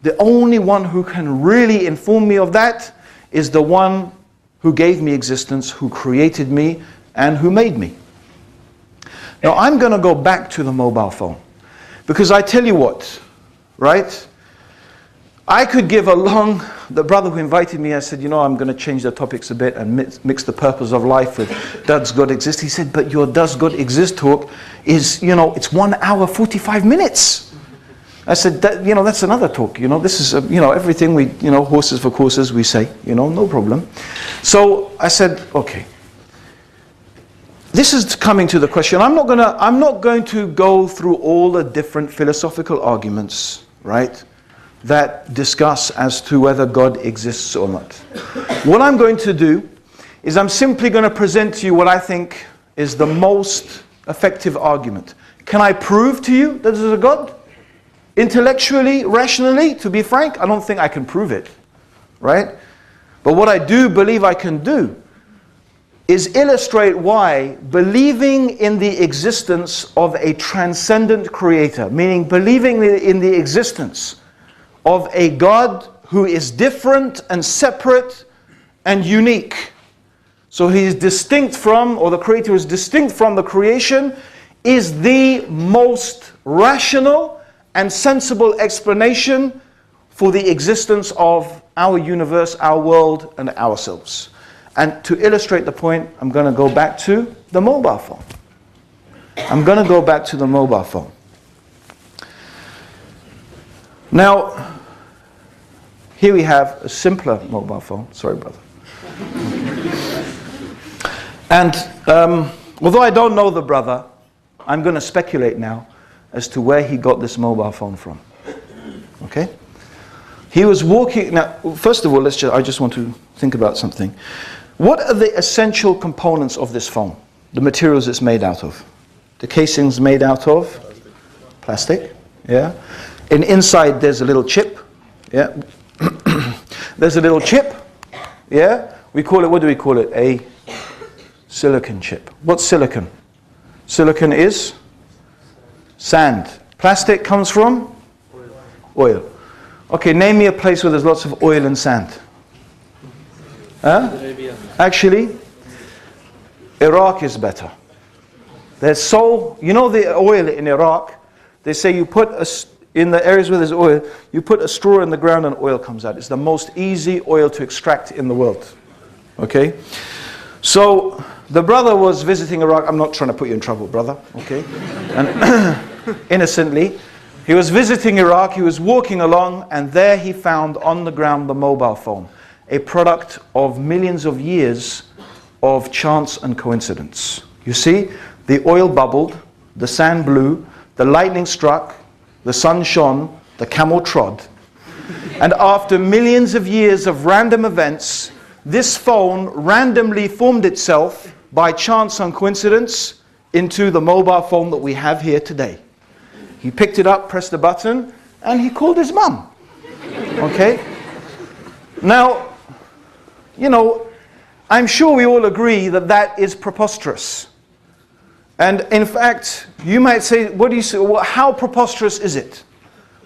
the only one who can really inform me of that is the one who gave me existence, who created me, and who made me. Now I'm going to go back to the mobile phone. Because I tell you what, right? I could give the brother who invited me, I said, you know, I'm going to change the topics a bit and mix the purpose of life with does God exist? He said, but your does God exist talk is, you know, it's 1 hour, 45 minutes. I said, that's another talk, this is, everything we, horses for courses we say, no problem. So I said, okay. This is coming to the question. I'm not going to go through all the different philosophical arguments, right, that discuss as to whether God exists or not. What I'm going to do is I'm simply going to present to you what I think is the most effective argument. Can I prove to you that there's a God? Intellectually, rationally, to be frank, I don't think I can prove it, right? But what I do believe I can do is illustrate why believing in the existence of a transcendent creator, meaning believing in the existence of a God who is different and separate and unique. So he is distinct from, or the creator is distinct from the creation, is the most rational and sensible explanation for the existence of our universe, our world, and ourselves. And to illustrate the point, I'm going to go back to the mobile phone. I'm going to go back to the mobile phone. Now, here we have a simpler mobile phone. Sorry, brother. And although I don't know the brother, I'm going to speculate now as to where he got this mobile phone from. Okay? He was walking. Now, first of all, I just want to think about something. What are the essential components of this phone? The materials it's made out of. The casing's made out of plastic. Yeah. And inside there's a little chip. Yeah. There's a little chip. Yeah. We call it, what do we call it? A silicon chip. What's silicon? Silicon is sand. Plastic comes from oil. Okay, name me a place where there's lots of oil and sand. Huh? Arabia. Actually, Iraq is better. There's you know the oil in Iraq, they say you put in the areas where there's oil, you put a straw in the ground and oil comes out. It's the most easy oil to extract in the world. Okay? So, the brother was visiting Iraq. I'm not trying to put you in trouble, brother. Okay? And innocently, he was visiting Iraq, he was walking along, and there he found on the ground the mobile phone, a product of millions of years of chance and coincidence. You see, the oil bubbled, the sand blew, the lightning struck, the sun shone, the camel trod. And after millions of years of random events, this phone randomly formed itself by chance and coincidence into the mobile phone that we have here today. He picked it up, pressed the button, and he called his mum. Okay? Now, you know, I'm sure we all agree that that is preposterous. And in fact, you might say, what do you say? Well, how preposterous is it?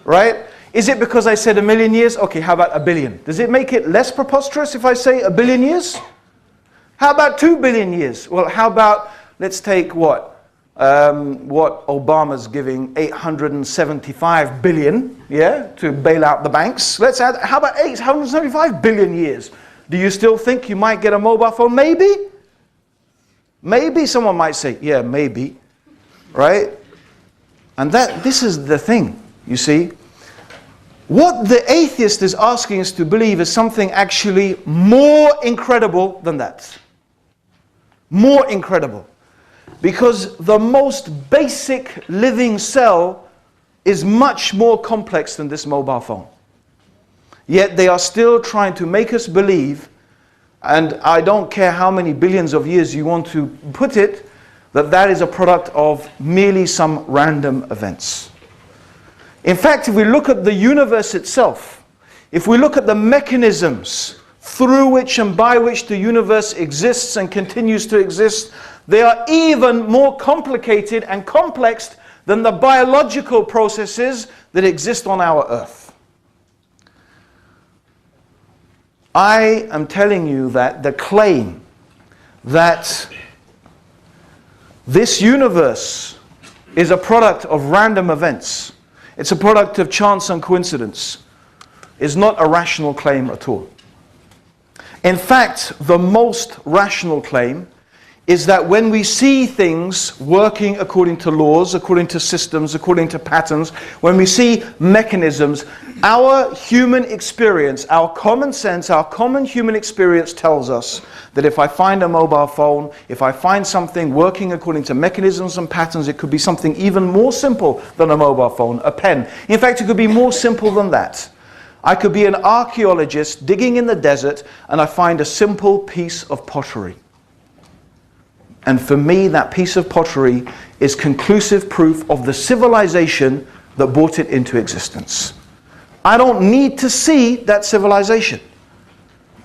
Right? Is it because I said 1,000,000 years? Okay, how about 1 billion? Does it make it less preposterous if I say 1 billion years? How about 2 billion years? Well, how about, let's take what Obama's giving, 875 billion, yeah, to bail out the banks. Let's add, how about 875 billion years? Do you still think you might get a mobile phone? Maybe. Maybe someone might say, yeah, maybe. Right? And this is the thing, you see. What the atheist is asking us to believe is something actually more incredible than that. More incredible. Because the most basic living cell is much more complex than this mobile phone. Yet they are still trying to make us believe, and I don't care how many billions of years you want to put it, that that is a product of merely some random events. In fact, if we look at the universe itself, if we look at the mechanisms through which and by which the universe exists and continues to exist, they are even more complicated and complex than the biological processes that exist on our earth. I am telling you that the claim that this universe is a product of random events, it's a product of chance and coincidence, is not a rational claim at all. In fact, the most rational claim is that when we see things working according to laws, according to systems, according to patterns, when we see mechanisms, our human experience, our common sense, our common human experience tells us that if I find a mobile phone, if I find something working according to mechanisms and patterns, it could be something even more simple than a mobile phone, a pen. In fact, it could be more simple than that. I could be an archaeologist digging in the desert and I find a simple piece of pottery. And for me, that piece of pottery is conclusive proof of the civilization that brought it into existence. I don't need to see that civilization.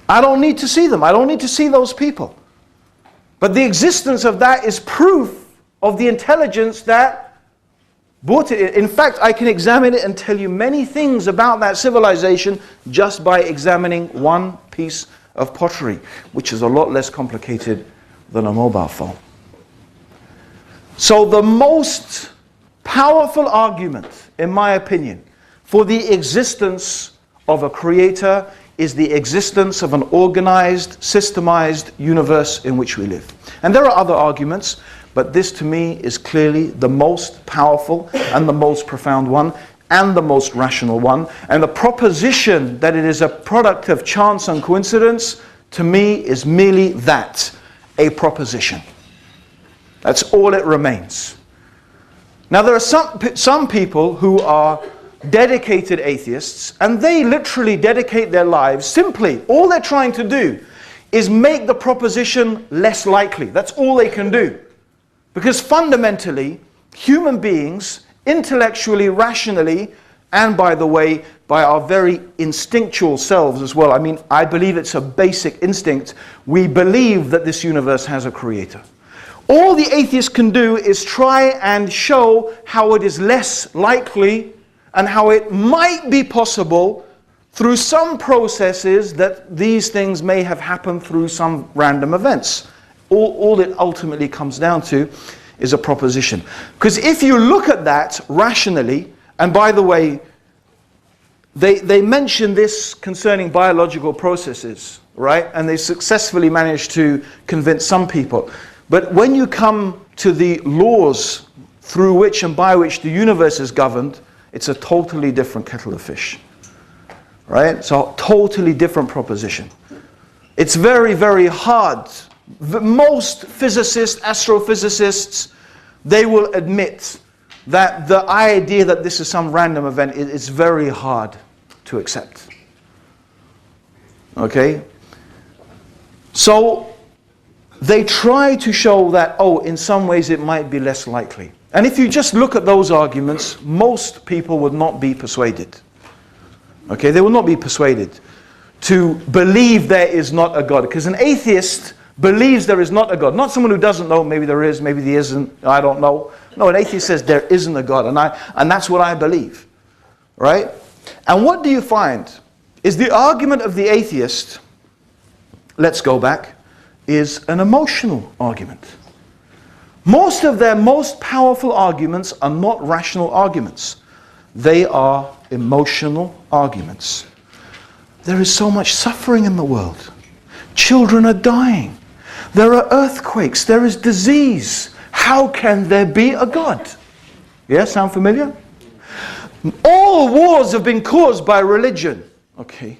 I don't need to see them. I don't need to see those people. But the existence of that is proof of the intelligence that brought it. In fact, I can examine it and tell you many things about that civilization just by examining one piece of pottery, which is a lot less complicated than a mobile phone. So the most powerful argument, in my opinion, for the existence of a creator is the existence of an organized, systemized universe in which we live. And there are other arguments, but this to me is clearly the most powerful and the most profound one and the most rational one. And the proposition that it is a product of chance and coincidence, to me, is merely that. A proposition. That's all it remains. Now there are some people who are dedicated atheists, and they literally dedicate their lives simply, all they're trying to do is make the proposition less likely. That's all they can do. Because fundamentally, human beings, intellectually, rationally, and by the way, by our very instinctual selves as well. I mean, I believe it's a basic instinct. We believe that this universe has a creator. All the atheist can do is try and show how it is less likely and how it might be possible through some processes that these things may have happened through some random events. All it ultimately comes down to is a proposition. Because if you look at that rationally, and by the way, they mention this concerning biological processes, right? And they successfully managed to convince some people. But when you come to the laws through which and by which the universe is governed, it's a totally different kettle of fish, right? It's a totally different proposition. It's very, very hard. Most physicists, astrophysicists, they will admit that the idea that this is some random event is very hard to accept. Okay? So they try to show that, oh, in some ways it might be less likely. And if you just look at those arguments, most people would not be persuaded. Okay, they will not be persuaded to believe there is not a God. Because an atheist believes there is not a God. Not someone who doesn't know, maybe there is, maybe there isn't, I don't know. No, an atheist says there isn't a God, and that's what I believe. Right? And what do you find? Is the argument of the atheist, let's go back, is an emotional argument. Most of their most powerful arguments are not rational arguments. They are emotional arguments. There is so much suffering in the world. Children are dying. There are earthquakes. There is disease. How can there be a God? Yeah, sound familiar? All wars have been caused by religion. Okay.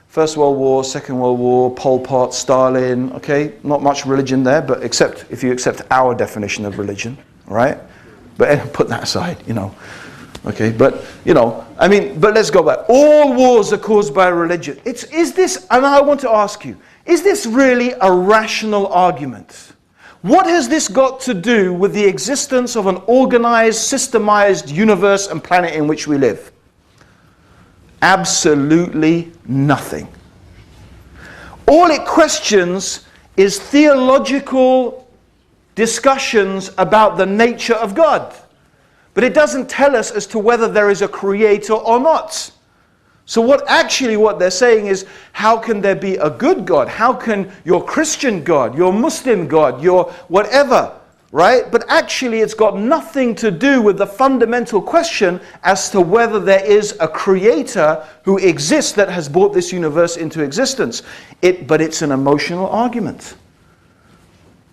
First World War, Second World War, Pol Pot, Stalin, okay? Not much religion there, but except if you accept our definition of religion, right? But put that aside, you know. Okay, but, you know, I mean, but let's go back. All wars are caused by religion. Is this, and I want to ask you, is this really a rational argument? What has this got to do with the existence of an organized, systemized universe and planet in which we live? Absolutely nothing. All it questions is theological discussions about the nature of God. But it doesn't tell us as to whether there is a creator or not. So what they're saying is, how can there be a good God? How can your Christian God, your Muslim God, your whatever, right? But actually it's got nothing to do with the fundamental question as to whether there is a creator who exists that has brought this universe into existence. But it's an emotional argument.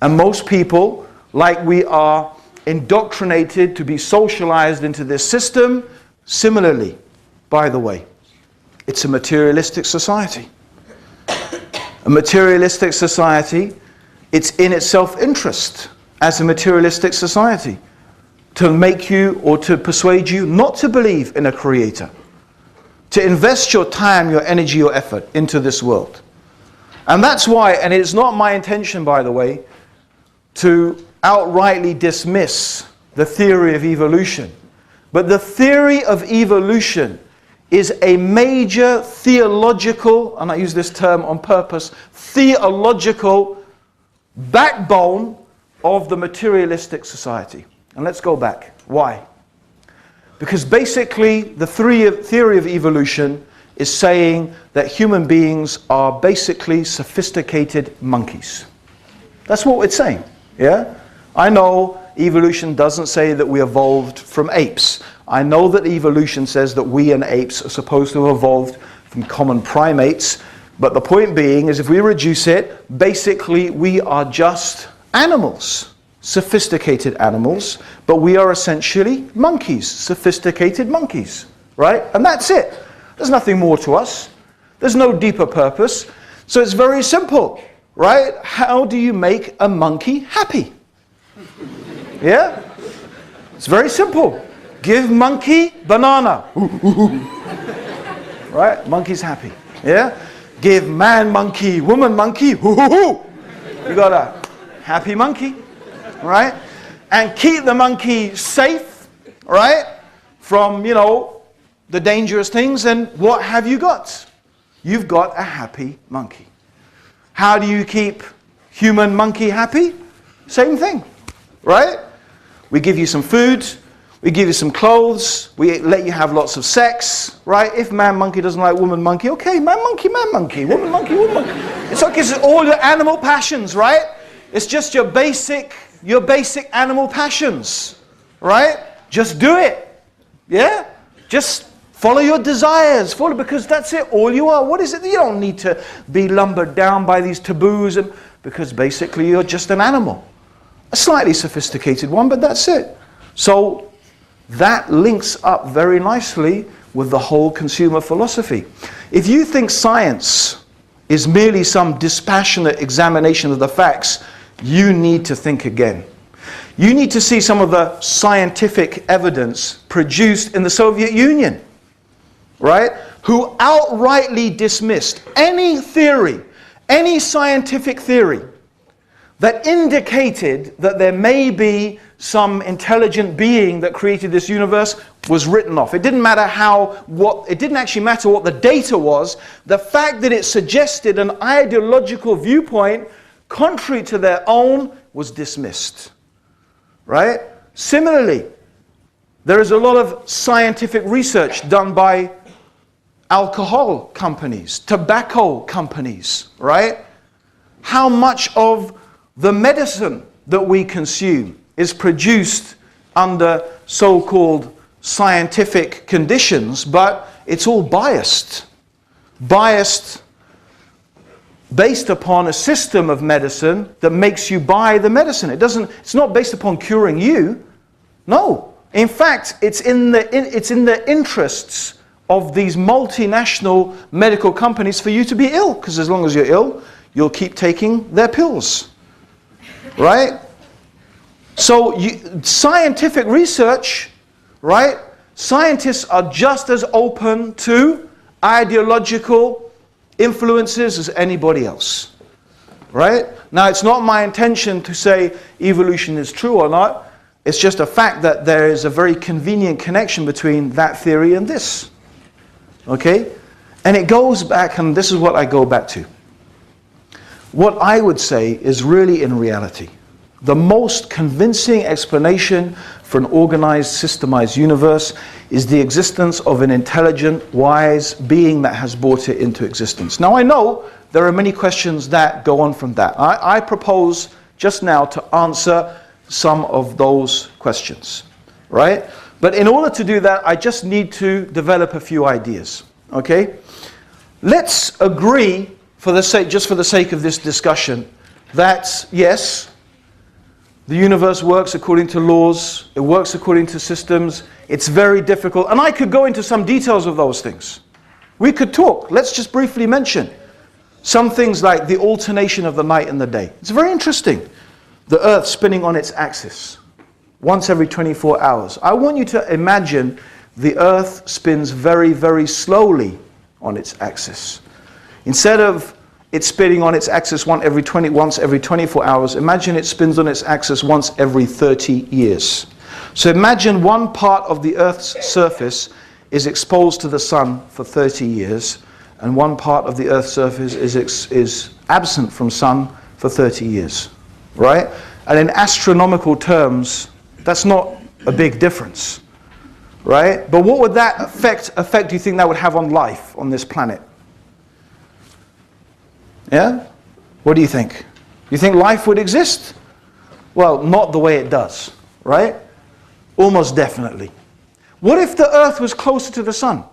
And most people, like we are indoctrinated to be socialized into this system, similarly, by the way, it's a materialistic society. A materialistic society, it's in its self-interest as a materialistic society to make you or to persuade you not to believe in a creator, to invest your time, your energy, your effort into this world. And that's why, and it's not my intention, by the way, to outrightly dismiss the theory of evolution. But the theory of evolution is a major theological, and I use this term on purpose, theological backbone of the materialistic society. And let's go back. Why? Because basically the theory of evolution is saying that human beings are basically sophisticated monkeys. That's what it's saying. Yeah? I know evolution doesn't say that we evolved from apes. I know that evolution says that we and apes are supposed to have evolved from common primates. But the point being is, if we reduce it, basically we are just animals. Sophisticated animals. But we are essentially monkeys. Sophisticated monkeys. Right? And that's it. There's nothing more to us. There's no deeper purpose. So it's very simple. Right? How do you make a monkey happy? Yeah? It's very simple. Give monkey banana. Right? Monkey's happy. Yeah? Give man monkey, woman monkey. You got a happy monkey. Right? And keep the monkey safe. Right? From, the dangerous things. And what have you got? You've got a happy monkey. How do you keep human monkey happy? Same thing, right? We give you some food, we give you some clothes, we let you have lots of sex, right? If man monkey doesn't like woman monkey, okay, man monkey, woman monkey, woman monkey. It's like it's all your animal passions, right? It's just your basic animal passions, right? Just do it, yeah? Just follow your desires, because that's it, all you are. What is it? You don't need to be lumbered down by these taboos, because basically you're just an animal. A slightly sophisticated one, but that's it. So that links up very nicely with the whole consumer philosophy. If you think science is merely some dispassionate examination of the facts, you need to think again. You need to see some of the scientific evidence produced in the Soviet Union, right? Who outrightly dismissed any theory, any scientific theory that indicated that there may be some intelligent being that created this universe, was written off. It didn't matter it didn't actually matter what the data was. The fact that it suggested an ideological viewpoint contrary to their own was dismissed, right? Similarly, there is a lot of scientific research done by alcohol companies, tobacco companies, right? How much of the medicine that we consume is produced under so-called scientific conditions, but it's all biased based upon a system of medicine that makes you buy the medicine. It's not based upon curing you. No. In fact, it's in the interests of these multinational medical companies for you to be ill, because as long as you're ill, you'll keep taking their pills. Right? So scientific research, right? Scientists are just as open to ideological influences as anybody else. Right? Now, it's not my intention to say evolution is true or not. It's just a fact that there is a very convenient connection between that theory and this. Okay? And it goes back, and this is what I go back to. What I would say is really, in reality, the most convincing explanation for an organized, systemized universe is the existence of an intelligent, wise being that has brought it into existence. Now, I know there are many questions that go on from that. I propose just now to answer some of those questions, right? But in order to do that, I just need to develop a few ideas, okay? Let's agree, just for the sake of this discussion, that yes, the universe works according to laws, it works according to systems, it's very difficult, and I could go into some details of those things. We could talk. Let's just briefly mention some things like the alternation of the night and the day. It's very interesting. The Earth spinning on its axis once every 24 hours. I want you to imagine the Earth spins very, very slowly on its axis. Instead of it spinning on its axis once every 24 hours, imagine it spins on its axis once every 30 years. So imagine one part of the Earth's surface is exposed to the sun for 30 years, and one part of the Earth's surface is absent from sun for 30 years. Right? And in astronomical terms, that's not a big difference. Right? But what would that effect do you think that would have on life on this planet? Yeah? What do you think? You think life would exist? Well, not the way it does, right? Almost definitely. What if the Earth was closer to the sun?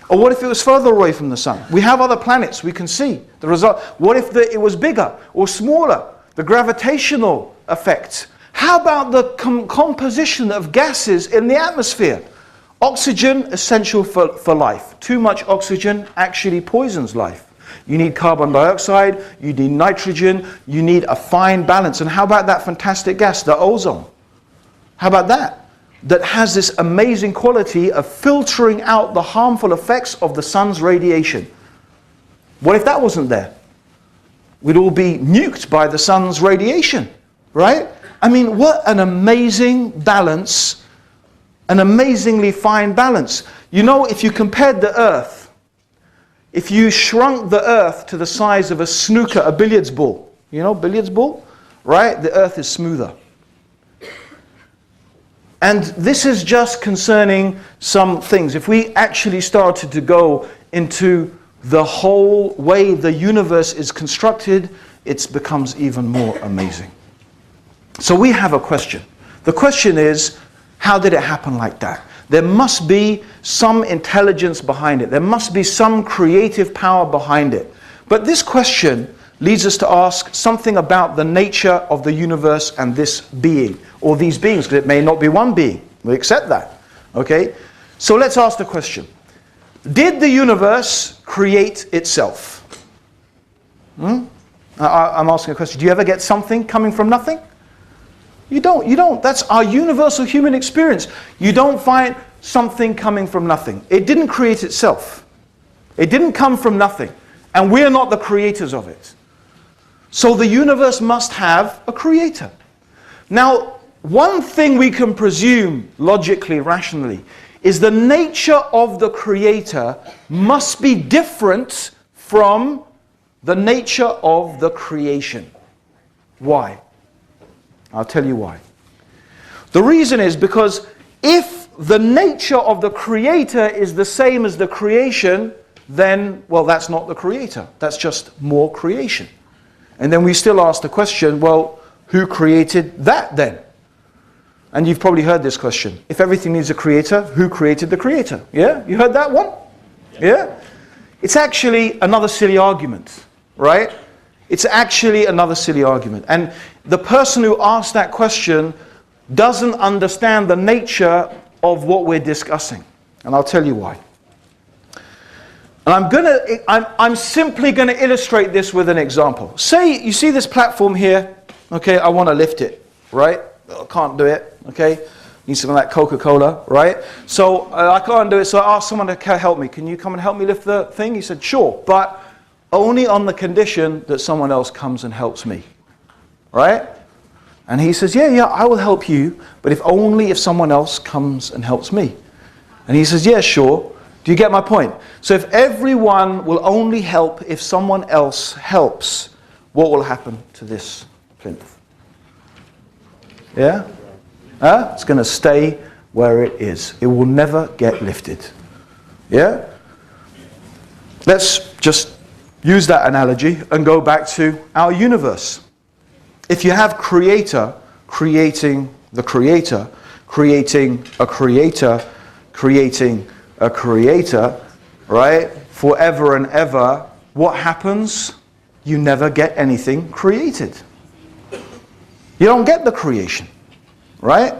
Or what if it was further away from the sun? We have other planets, we can see the result. What if it was bigger or smaller? The gravitational effect. How about the composition of gases in the atmosphere? Oxygen, essential for life. Too much oxygen actually poisons life. You need carbon dioxide, you need nitrogen, you need a fine balance. And how about that fantastic gas, the ozone? How about that? That has this amazing quality of filtering out the harmful effects of the sun's radiation. What if that wasn't there? We'd all be nuked by the sun's radiation, right? I mean, what an amazing balance, an amazingly fine balance. You know, if you compared the Earth, if you shrunk the Earth to the size of a snooker, a billiards ball, you know, billiards ball, right? The earth is smoother. And this is just concerning some things. If we actually started to go into the whole way the universe is constructed, it becomes even more amazing. So we have a question. The question is, how did it happen like that? There must be some intelligence behind it. There must be some creative power behind it. But this question leads us to ask something about the nature of the universe and this being, or these beings, because it may not be one being. We accept that. Okay? So let's ask the question. Did the universe create itself? I'm asking a question. Do you ever get something coming from nothing? You don't. That's our universal human experience. You don't find something coming from nothing. It didn't create itself. It didn't come from nothing. And we're not the creators of it. So the universe must have a creator. Now, one thing we can presume logically, rationally, is the nature of the creator must be different from the nature of the creation. Why? I'll tell you why. The reason is because if the nature of the creator is the same as the creation, then, well, that's not the creator. That's just more creation. And then we still ask the question, well, who created that then? And you've probably heard this question. If everything needs a creator, who created the creator? Yeah? You heard that one? Yeah? It's actually another silly argument, right? It's actually another silly argument. And the person who asked that question doesn't understand the nature of what we're discussing. And I'll tell you why. And I'm simply going to illustrate this with an example. Say you see this platform here. Okay, I want to lift it, right? I can't do it. Okay, need some of that Coca-Cola, right? So I can't do it. So I asked someone to help me. Can you come and help me lift the thing? He said, sure, but only on the condition that someone else comes and helps me, right? And he says, yeah, I will help you, but only if someone else comes and helps me. And he says, yeah, sure. Do you get my point? So if everyone will only help if someone else helps, what will happen to this plinth? Yeah? It's going to stay where it is. It will never get lifted. Yeah? Let's just use that analogy and go back to our universe. If you have creator creating the creator, creating a creator, creating a creator, right? Forever and ever, what happens? You never get anything created. You don't get the creation, right?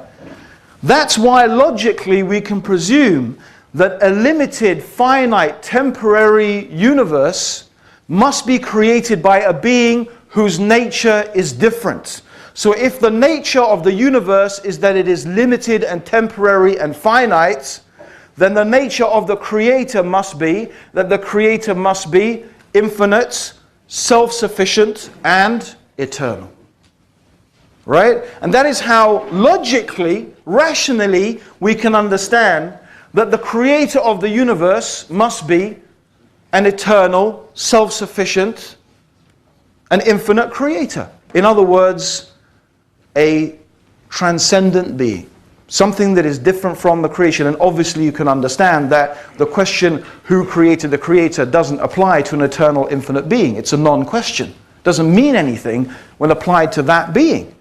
That's why logically we can presume that a limited, finite, temporary universe must be created by a being whose nature is different. So if the nature of the universe is that it is limited and temporary and finite, then the nature of the creator must be that the creator must be infinite, self-sufficient, and eternal. Right? And that is how logically, rationally, we can understand that the creator of the universe must be an eternal, self-sufficient, and infinite creator. In other words, a transcendent being. Something that is different from the creation. And obviously you can understand that the question, who created the creator, doesn't apply to an eternal, infinite being. It's a non-question. It doesn't mean anything when applied to that being.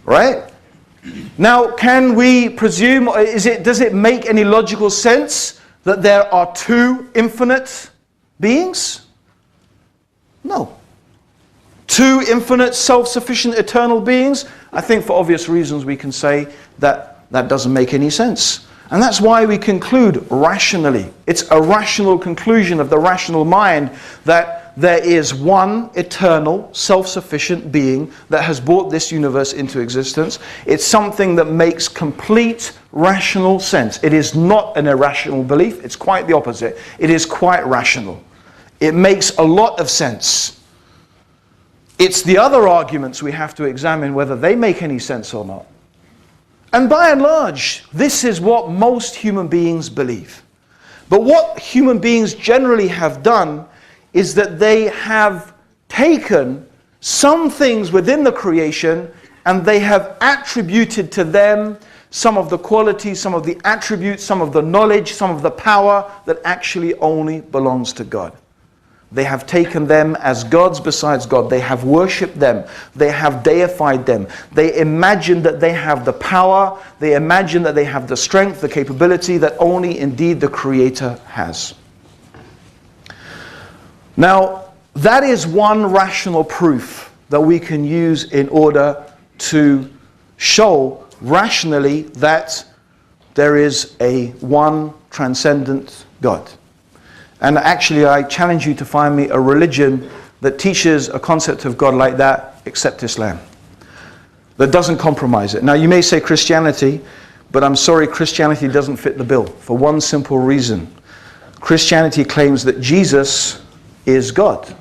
Right? Now, can we presume, does it make any logical sense that there are two infinite beings? No. Two infinite, self-sufficient, eternal beings? I think for obvious reasons we can say that that doesn't make any sense. And that's why we conclude rationally. It's a rational conclusion of the rational mind that there is one eternal, self-sufficient being that has brought this universe into existence. It's something that makes complete rational sense. It is not an irrational belief. It's quite the opposite. It is quite rational. It makes a lot of sense. It's the other arguments we have to examine whether they make any sense or not. And by and large, this is what most human beings believe. But what human beings generally have done is that they have taken some things within the creation, and they have attributed to them some of the qualities, some of the attributes, some of the knowledge, some of the power that actually only belongs to God. They have taken them as gods besides God. They have worshipped them. They have deified them. They imagine that they have the power. They imagine that they have the strength, the capability that only indeed the Creator has. Now, that is one rational proof that we can use in order to show rationally that there is a one transcendent God. And actually, I challenge you to find me a religion that teaches a concept of God like that, except Islam, that doesn't compromise it. Now, you may say Christianity, but I'm sorry, Christianity doesn't fit the bill for one simple reason. Christianity claims that Jesus is God.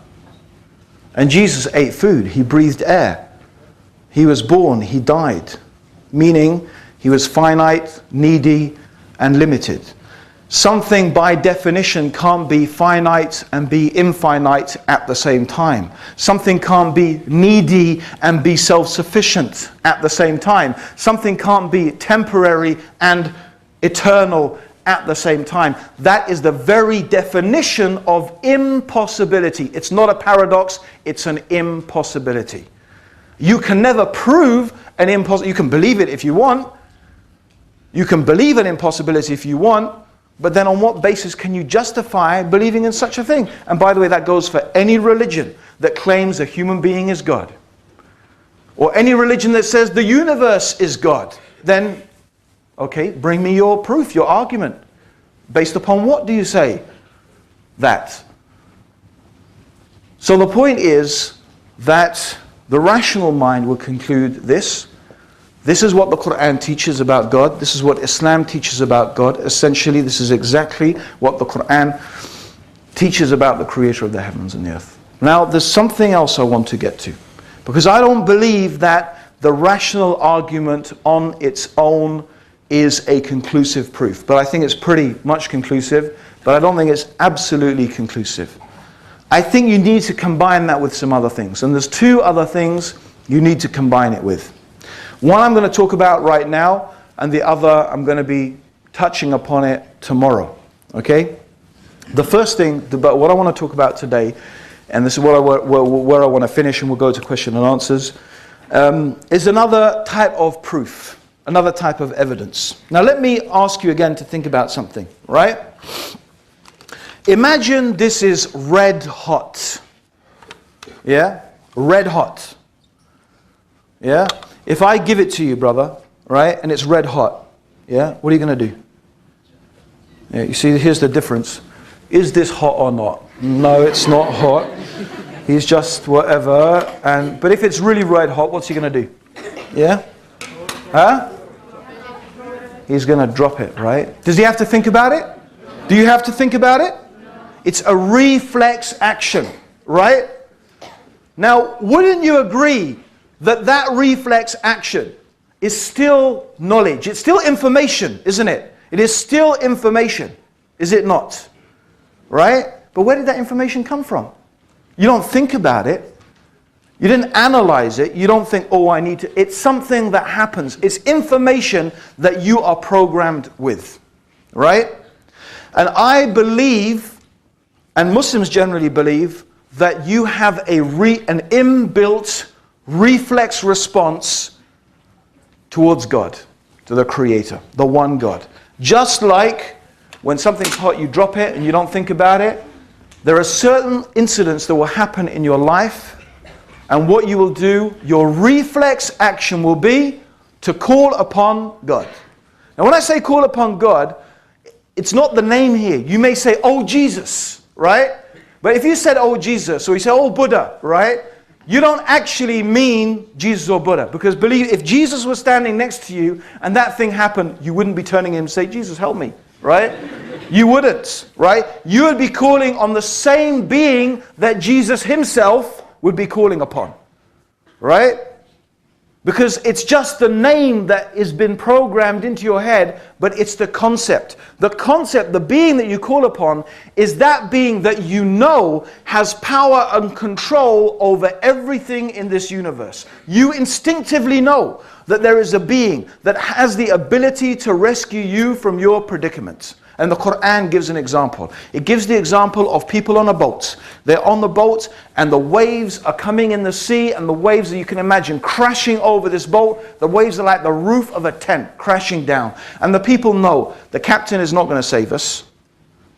And Jesus ate food, he breathed air, he was born, he died, meaning he was finite, needy, and limited. Something by definition can't be finite and be infinite at the same time. Something can't be needy and be self-sufficient at the same time. Something can't be temporary and eternal at the same time. That is the very definition of impossibility. It's not a paradox, it's an impossibility. You can never prove an impossibility. You can believe it if you want. You can believe an impossibility if you want. But then on what basis can you justify believing in such a thing? And by the way, that goes for any religion that claims a human being is God. Or any religion that says the universe is God. Then, okay, bring me your proof, your argument. Based upon what do you say that? So the point is that the rational mind will conclude this. This is what the Quran teaches about God. This is what Islam teaches about God. Essentially, this is exactly what the Quran teaches about the Creator of the heavens and the earth. Now, there's something else I want to get to. Because I don't believe that the rational argument on its own is a conclusive proof. But I think it's pretty much conclusive. But I don't think it's absolutely conclusive. I think you need to combine that with some other things. And there's two other things you need to combine it with. One I'm going to talk about right now, and the other I'm going to be touching upon it tomorrow. Okay? The first thing, but what I want to talk about today, and this is where I want to finish, and we'll go to question and answers, is another type of proof, another type of evidence. Now let me ask you again to think about something, right? Imagine this is red hot. Yeah? Red hot. Yeah? If I give it to you, brother, right, and it's red hot, yeah, what are you going to do? Yeah, you see, here's the difference. Is this hot or not? No, it's not hot. He's just whatever. But if it's really red hot, what's he going to do? Yeah? Huh? He's going to drop it, right? Does he have to think about it? Do you have to think about it? It's a reflex action, right? Now, wouldn't you agree that that reflex action is still knowledge? It's still information, isn't it? It is still information, is it not? Right? But where did that information come from? You don't think about it. You didn't analyze it. You don't think, oh, I need to. It's something that happens. It's information that you are programmed with. Right? And I believe, and Muslims generally believe, that you have an inbuilt reflex response towards God, to the Creator, the one God. Just like when something's hot, you drop it and you don't think about it. There are certain incidents that will happen in your life, and what you will do, your reflex action will be to call upon God. Now when I say call upon God, it's not the name here. You may say, oh Jesus, right? But if you said, oh Jesus, or you say, oh Buddha, right? You don't actually mean Jesus or Buddha. Because believe, if Jesus was standing next to you and that thing happened, you wouldn't be turning him and say, Jesus, help me, right? You wouldn't, right? You would be calling on the same being that Jesus himself would be calling upon, right? Because it's just the name that has been programmed into your head, but it's the concept. The concept, the being that you call upon, is that being that you know has power and control over everything in this universe. You instinctively know that there is a being that has the ability to rescue you from your predicament. And the Quran gives an example. It gives the example of people on a boat. They're on the boat and the waves are coming in the sea, and the waves that you can imagine crashing over this boat. The waves are like the roof of a tent crashing down. And the people know the captain is not going to save us,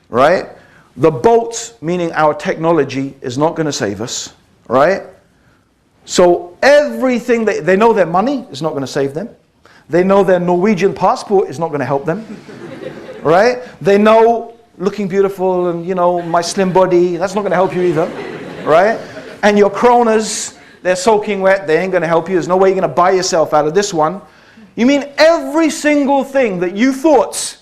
right? The boat, meaning our technology, is not going to save us, right? So everything, they know their money is not going to save them. They know their Norwegian passport is not going to help them. Right? They know looking beautiful and, you know, my slim body, that's not going to help you either. Right? And your kronas, they're soaking wet, they ain't going to help you. There's no way you're going to buy yourself out of this one. You mean every single thing that you thought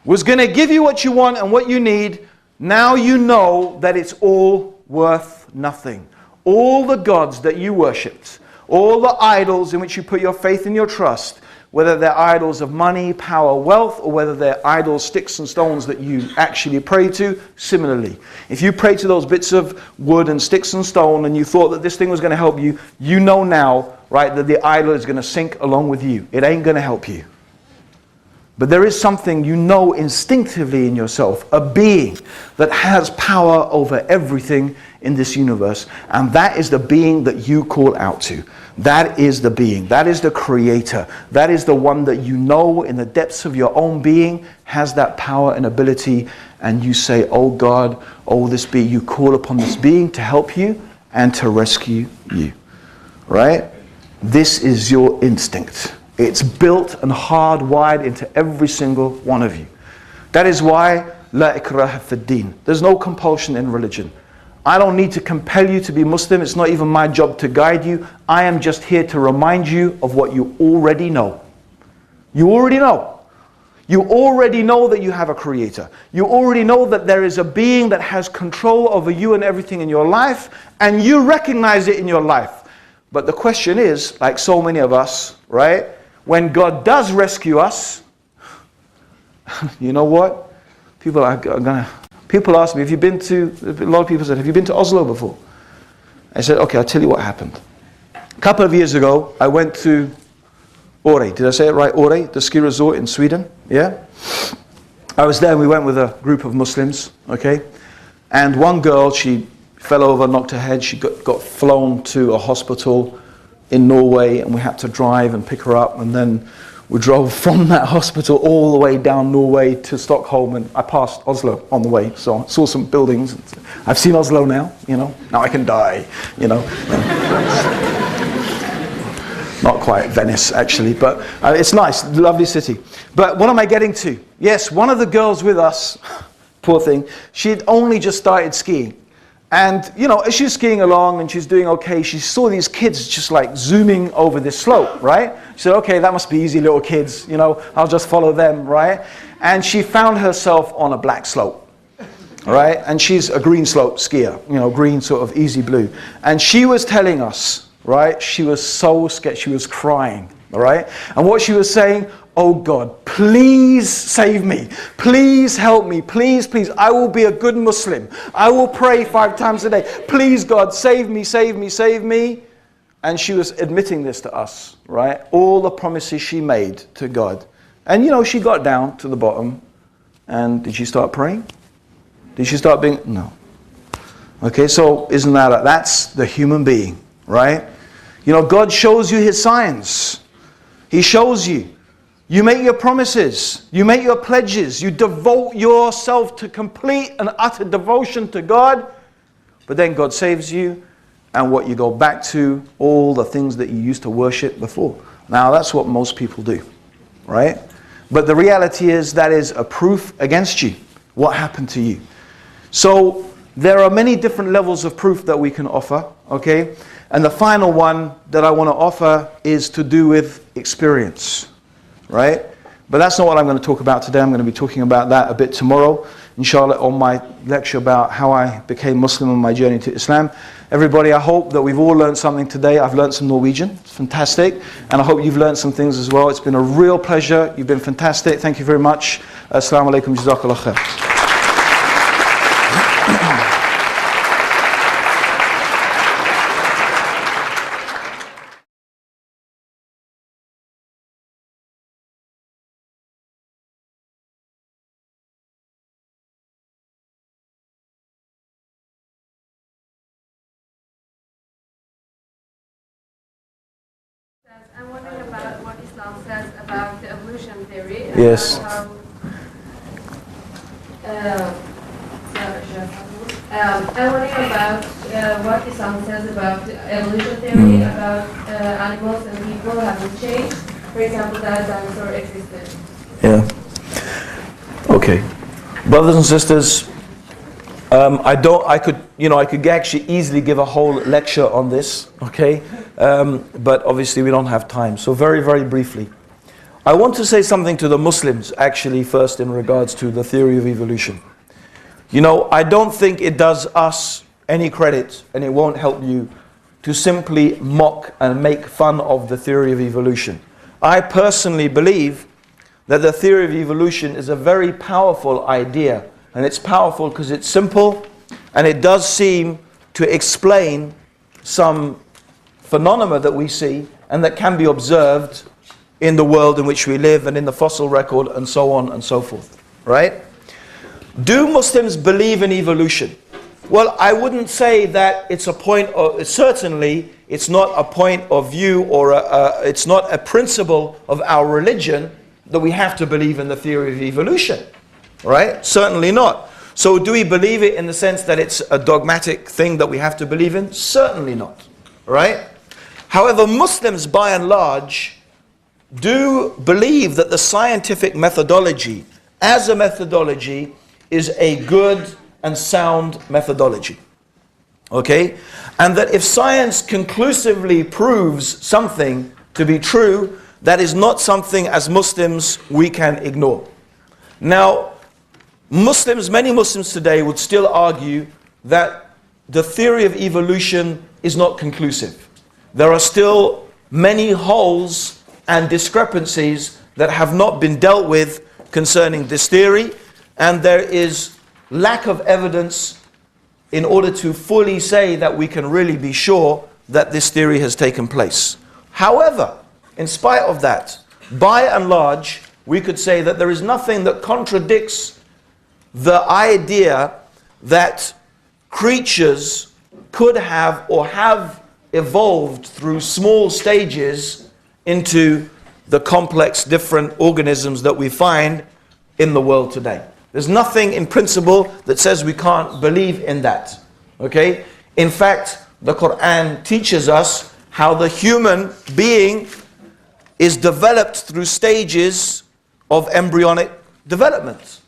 was going to give you what you want and what you need, now you know that it's all worth nothing. All the gods that you worshipped, all the idols in which you put your faith and your trust, whether they're idols of money, power, wealth, or whether they're idols, sticks and stones that you actually pray to, similarly. If you pray to those bits of wood and sticks and stone and you thought that this thing was going to help you, you know now, right, that the idol is going to sink along with you. It ain't going to help you. But there is something you know instinctively in yourself, a being that has power over everything in this universe, and that is the being that you call out to. That is the being, that is the creator, that is the one that you know in the depths of your own being has that power and ability, and you say, oh God, oh this being, you call upon this being to help you and to rescue you, right? This is your instinct. It's built and hardwired into every single one of you. That is why la ikraha fid din. There's no compulsion in religion. I don't need to compel you to be Muslim. It's not even my job to guide you. I am just here to remind you of what you already know. You already know. You already know that you have a creator. You already know that there is a being that has control over you and everything in your life, and you recognize it in your life. But the question is, like so many of us, right? When God does rescue us, you know what? People ask me, have you been to, a lot of people said, have you been to Oslo before? I said, okay, I'll tell you what happened. A couple of years ago, I went to Åre. Did I say it right? Åre, the ski resort in Sweden. Yeah? I was there and we went with a group of Muslims, okay? And one girl, she fell over, knocked her head. She got flown to a hospital in Norway, and we had to drive and pick her up, and then we drove from that hospital all the way down Norway to Stockholm, and I passed Oslo on the way, so I saw some buildings. I've seen Oslo now, you know, now I can die, you know. Not quite Venice, actually, but it's nice, lovely city. But what am I getting to? Yes, one of the girls with us, poor thing, she had only just started skiing. And, you know, as she's skiing along and she's doing okay, she saw these kids just like zooming over this slope, right? She said, okay, that must be easy little kids, you know, I'll just follow them, right? And she found herself on a black slope, right? And she's a green slope skier, you know, green sort of easy blue. And she was telling us, right, she was so scared, she was crying, all right? And what she was saying, oh God, please save me. Please help me. Please, please. I will be a good Muslim. I will pray 5 times a day. Please, God, save me, save me, save me. And she was admitting this to us, right? All the promises she made to God. And, you know, she got down to the bottom. And did she start praying? Did she start being? No. Okay, so isn't that's the human being, right? You know, God shows you his signs. He shows you. You make your promises, you make your pledges, you devote yourself to complete and utter devotion to God, but then God saves you, and what you go back to, all the things that you used to worship before. Now that's what most people do, right? But the reality is that is a proof against you, what happened to you. So there are many different levels of proof that we can offer, okay? And the final one that I want to offer is to do with experience. Right? But that's not what I'm going to talk about today. I'm going to be talking about that a bit tomorrow, inshallah, on my lecture about how I became Muslim on my journey to Islam. Everybody, I hope that we've all learned something today. I've learned some Norwegian. It's fantastic. And I hope you've learned some things as well. It's been a real pleasure. You've been fantastic. Thank you very much. Assalamu alaikum. Jazakallah khair. I'm wondering about what Islam says about the evolution theory. Yes. I'm wondering about what Islam says about evolution theory, about animals and people having changed. For example, that dinosaur existed. Yeah. Okay. Brothers and sisters, I could actually easily give a whole lecture on this, okay? But obviously we don't have time. So very, very briefly. I want to say something to the Muslims, actually, first in regards to the theory of evolution. You know, I don't think it does us any credit, and it won't help you, to simply mock and make fun of the theory of evolution. I personally believe that the theory of evolution is a very powerful idea. And it's powerful because it's simple, and it does seem to explain some phenomena that we see and that can be observed in the world in which we live and in the fossil record and so on and so forth. Right? Do Muslims believe in evolution? Well, I wouldn't say that it's a point of, certainly it's not a point of view or it's not a principle of our religion that we have to believe in the theory of evolution. Right? Certainly not. So do we believe it in the sense that it's a dogmatic thing that we have to believe in? Certainly not. Right? However, Muslims by and large do believe that the scientific methodology as a methodology is a good and sound methodology. Okay? And that if science conclusively proves something to be true, that is not something as Muslims we can ignore. Now, many Muslims today would still argue that the theory of evolution is not conclusive. There are still many holes and discrepancies that have not been dealt with concerning this theory, and there is lack of evidence in order to fully say that we can really be sure that this theory has taken place. However, in spite of that, by and large, we could say that there is nothing that contradicts the idea that creatures could have or have evolved through small stages into the complex different organisms that we find in the world today. There's nothing in principle that says we can't believe in that. Okay? In fact, the Quran teaches us how the human being is developed through stages of embryonic development.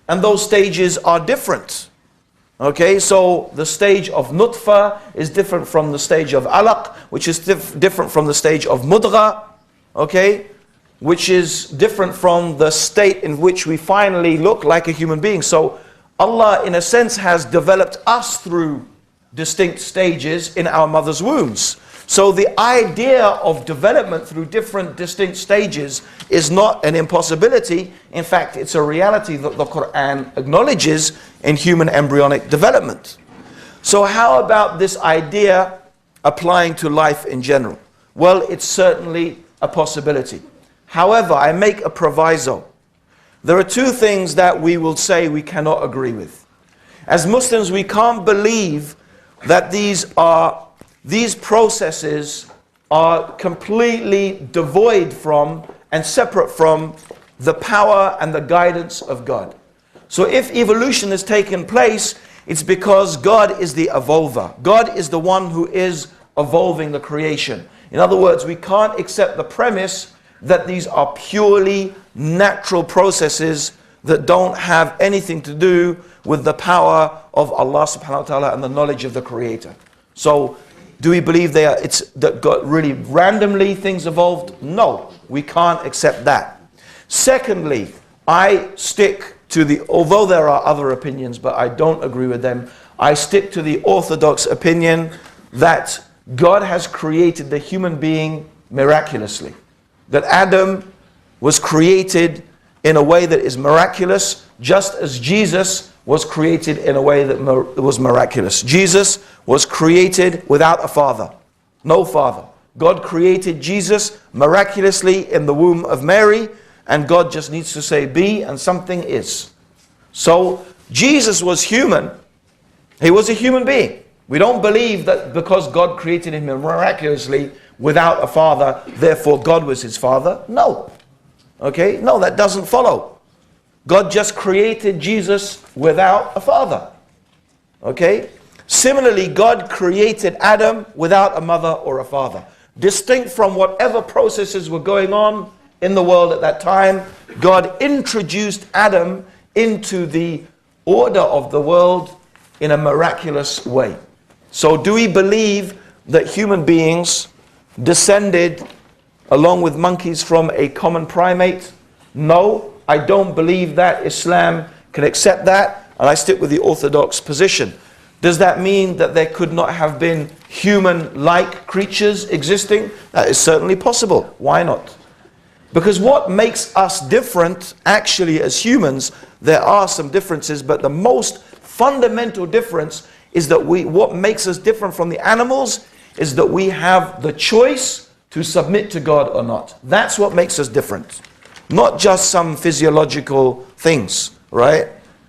And those stages are different. Okay, so the stage of nutfa is different from the stage of alaq, which is different from the stage of mudgha, okay, which is different from the state in which we finally look like a human being. So Allah, in a sense, has developed us through distinct stages in our mother's wombs. So the idea of development through different distinct stages is not an impossibility. In fact, it's a reality that the Quran acknowledges in human embryonic development. So how about this idea applying to life in general? Well, it's certainly a possibility. However, I make a proviso. There are two things that we will say we cannot agree with. As Muslims, we can't believe that these processes are completely devoid from and separate from the power and the guidance of God. So if evolution has taken place, it's because God is the evolver. God is the one who is evolving the creation. In other words, we can't accept the premise that these are purely natural processes that don't have anything to do with the power of Allah subhanahu wa ta'ala and the knowledge of the Creator. So do we believe that God really randomly things evolved? No, we can't accept that. Secondly, I stick to although there are other opinions, but I don't agree with them, I stick to the orthodox opinion that God has created the human being miraculously. That Adam was created in a way that is miraculous, just as Jesus was created in a way that was miraculous. Jesus was created without a father, no father. God created Jesus miraculously in the womb of Mary, and God just needs to say be, and something is. So Jesus was human. He was a human being. We don't believe that because God created him miraculously without a father, therefore God was his father. No. Okay? No, that doesn't follow. God just created Jesus without a father. Okay? Similarly, God created Adam without a mother or a father. Distinct from whatever processes were going on in the world at that time, God introduced Adam into the order of the world in a miraculous way. So do we believe that human beings descended along with monkeys from a common primate? No, I don't believe that. Islam can accept that, and I stick with the orthodox position. Does that mean that there could not have been human-like creatures existing? That is certainly possible. Why not? Because what makes us different, actually as humans, there are some differences, but the most fundamental difference is that what makes us different from the animals is that we have the choice to submit to God or not. That's what makes us different. Not just some physiological things, right?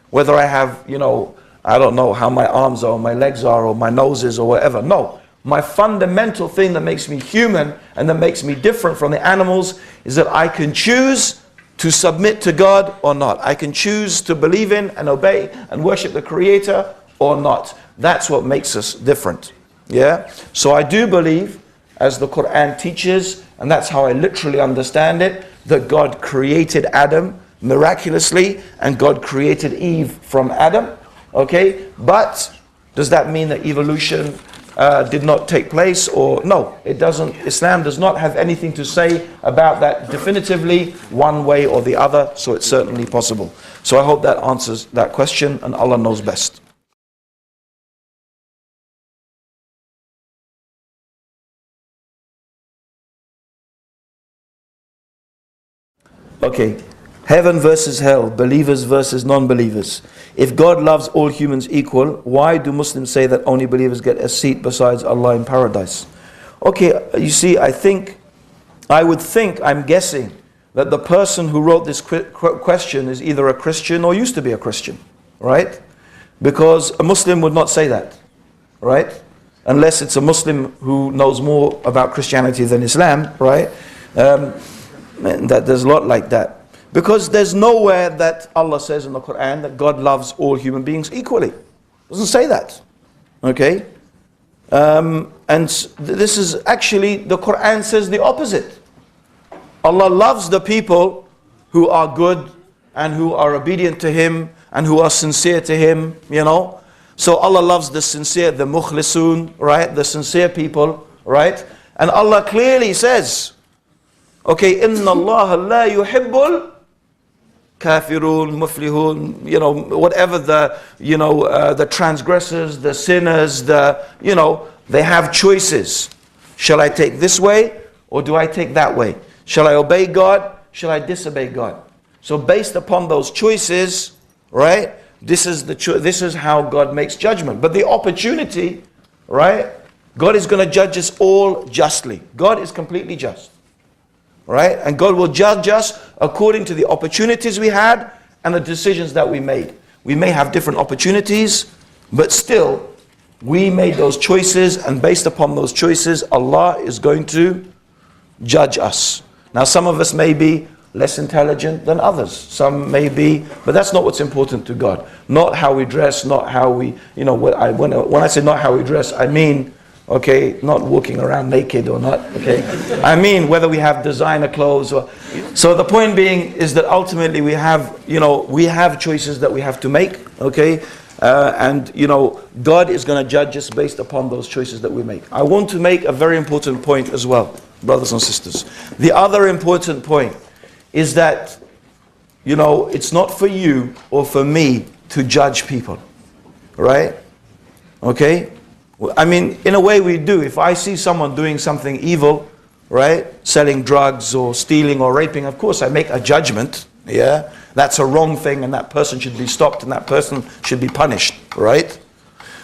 Whether I have, I don't know how my arms are, or my legs are, or my nose is, or whatever. No. My fundamental thing that makes me human and that makes me different from the animals is that I can choose to submit to God or not. I can choose to believe in and obey and worship the Creator or not. That's what makes us different. Yeah? So I do believe, as the Quran teaches, and that's how I literally understand it, that God created Adam miraculously and God created Eve from Adam. Okay? But does that mean that evolution did not take place? Or no, it doesn't. Islam does not have anything to say about that definitively one way or the other, so it's certainly possible. So I hope that answers that question, and Allah knows best. Okay, heaven versus hell, believers versus non-believers. If God loves all humans equal, why do Muslims say that only believers get a seat besides Allah in paradise? Okay, you see, I'm guessing that the person who wrote this question is either a Christian or used to be a Christian, right? Because a Muslim would not say that, right? Unless it's a Muslim who knows more about Christianity than Islam, right? That there's a lot like that. Because there's nowhere that Allah says in the Quran that God loves all human beings equally. It doesn't say that. Okay? And this is actually, the Quran says the opposite. Allah loves the people who are good and who are obedient to Him and who are sincere to Him, So Allah loves the sincere, the mukhlisun, right? The sincere people, right? And Allah clearly says, okay, inna Allah la yuhibbul kafirun, muflihun, whatever the transgressors, the sinners, they have choices. Shall I take this way or do I take that way? Shall I obey God? Shall I disobey God? So based upon those choices, right? This is how God makes judgment. But the opportunity, right? God is going to judge us all justly. God is completely just. Right? And God will judge us according to the opportunities we had and the decisions that we made. We may have different opportunities, but still, we made those choices, and based upon those choices, Allah is going to judge us. Now, some of us may be less intelligent than others. Some may be, but that's not what's important to God. Not how we dress, not how we, when I say not how we dress, I mean, okay, not walking around naked or not, okay. I mean whether we have designer clothes or... So the point being is that ultimately we have choices that we have to make, okay. And God is going to judge us based upon those choices that we make. I want to make a very important point as well, brothers and sisters. The other important point is that you know, it's not for you or for me to judge people, right? Okay? I mean, in a way we do. If I see someone doing something evil, right, selling drugs or stealing or raping, of course I make a judgment, yeah? That's a wrong thing and that person should be stopped and that person should be punished, right?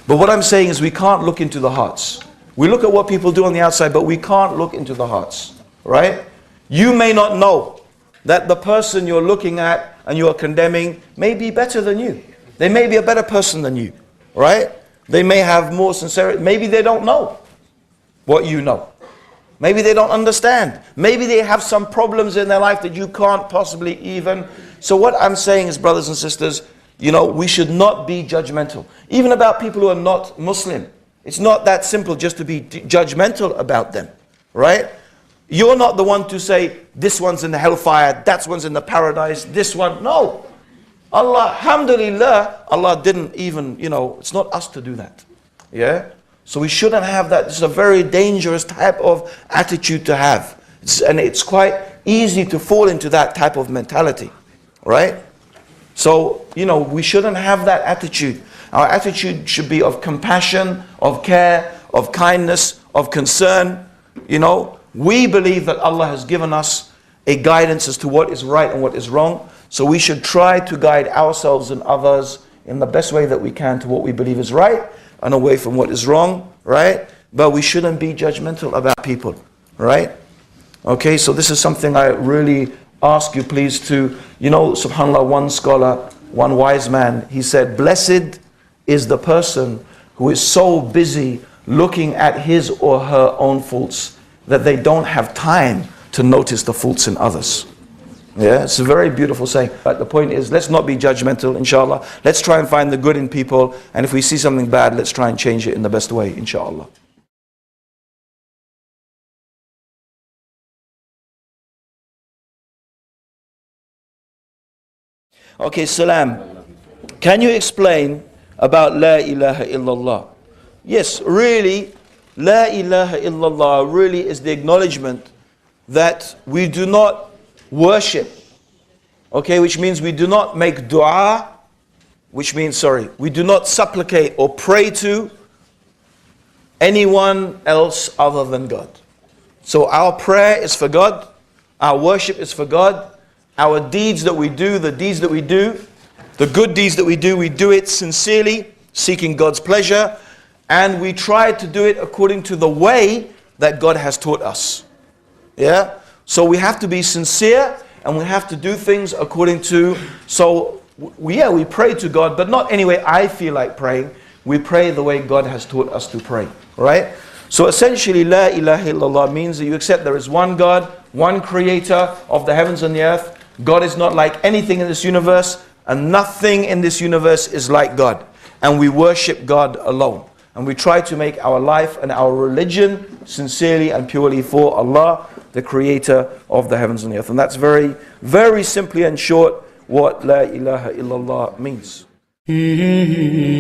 But what I'm saying is we can't look into the hearts. We look at what people do on the outside, but we can't look into the hearts, right? You may not know that the person you're looking at and you're condemning may be better than you. They may be a better person than you, right? They may have more sincerity. Maybe they don't know what you know. Maybe they don't understand. Maybe they have some problems in their life that you can't possibly even. So what I'm saying is, brothers and sisters, you know, we should not be judgmental. Even about people who are not Muslim. It's not that simple just to be judgmental about them, right? You're not the one to say, this one's in the hellfire, that one's in the paradise, this one. No. Allah, alhamdulillah, Allah didn't even, you know, it's not us to do that. Yeah? So we shouldn't have that. This is a very dangerous type of attitude to have. And it's quite easy to fall into that type of mentality. Right? So, you know, we shouldn't have that attitude. Our attitude should be of compassion, of care, of kindness, of concern. You know, we believe that Allah has given us a guidance as to what is right and what is wrong. So we should try to guide ourselves and others in the best way that we can to what we believe is right and away from what is wrong, right? But we shouldn't be judgmental about people, right? Okay, so this is something I really ask you please to, you know, subhanAllah, one scholar, one wise man, he said, blessed is the person who is so busy looking at his or her own faults that they don't have time to notice the faults in others. Yeah, it's a very beautiful saying. But the point is, let's not be judgmental, inshallah. Let's try and find the good in people. And if we see something bad, let's try and change it in the best way, inshallah. Okay, Salam. Can you explain about La ilaha illallah? Yes, really, La ilaha illallah really is the acknowledgement that we do not worship, okay, which means we do not make dua, which means, we do not supplicate or pray to anyone else other than God. So our prayer is for God, our worship is for God, our deeds that we do, the deeds that we do, the good deeds that we do it sincerely, seeking God's pleasure, and we try to do it according to the way that God has taught us. Yeah? So we have to be sincere and we have to do things according to, so we pray to God, but not any way I feel like praying. We pray the way God has taught us to pray, right? So essentially, La ilaha illallah means that you accept there is one God, one creator of the heavens and the earth. God is not like anything in this universe, and nothing in this universe is like God. And we worship God alone. And we try to make our life and our religion sincerely and purely for Allah, the creator of the heavens and the earth. And that's very, very simply and short what La ilaha illallah means. Mm-hmm.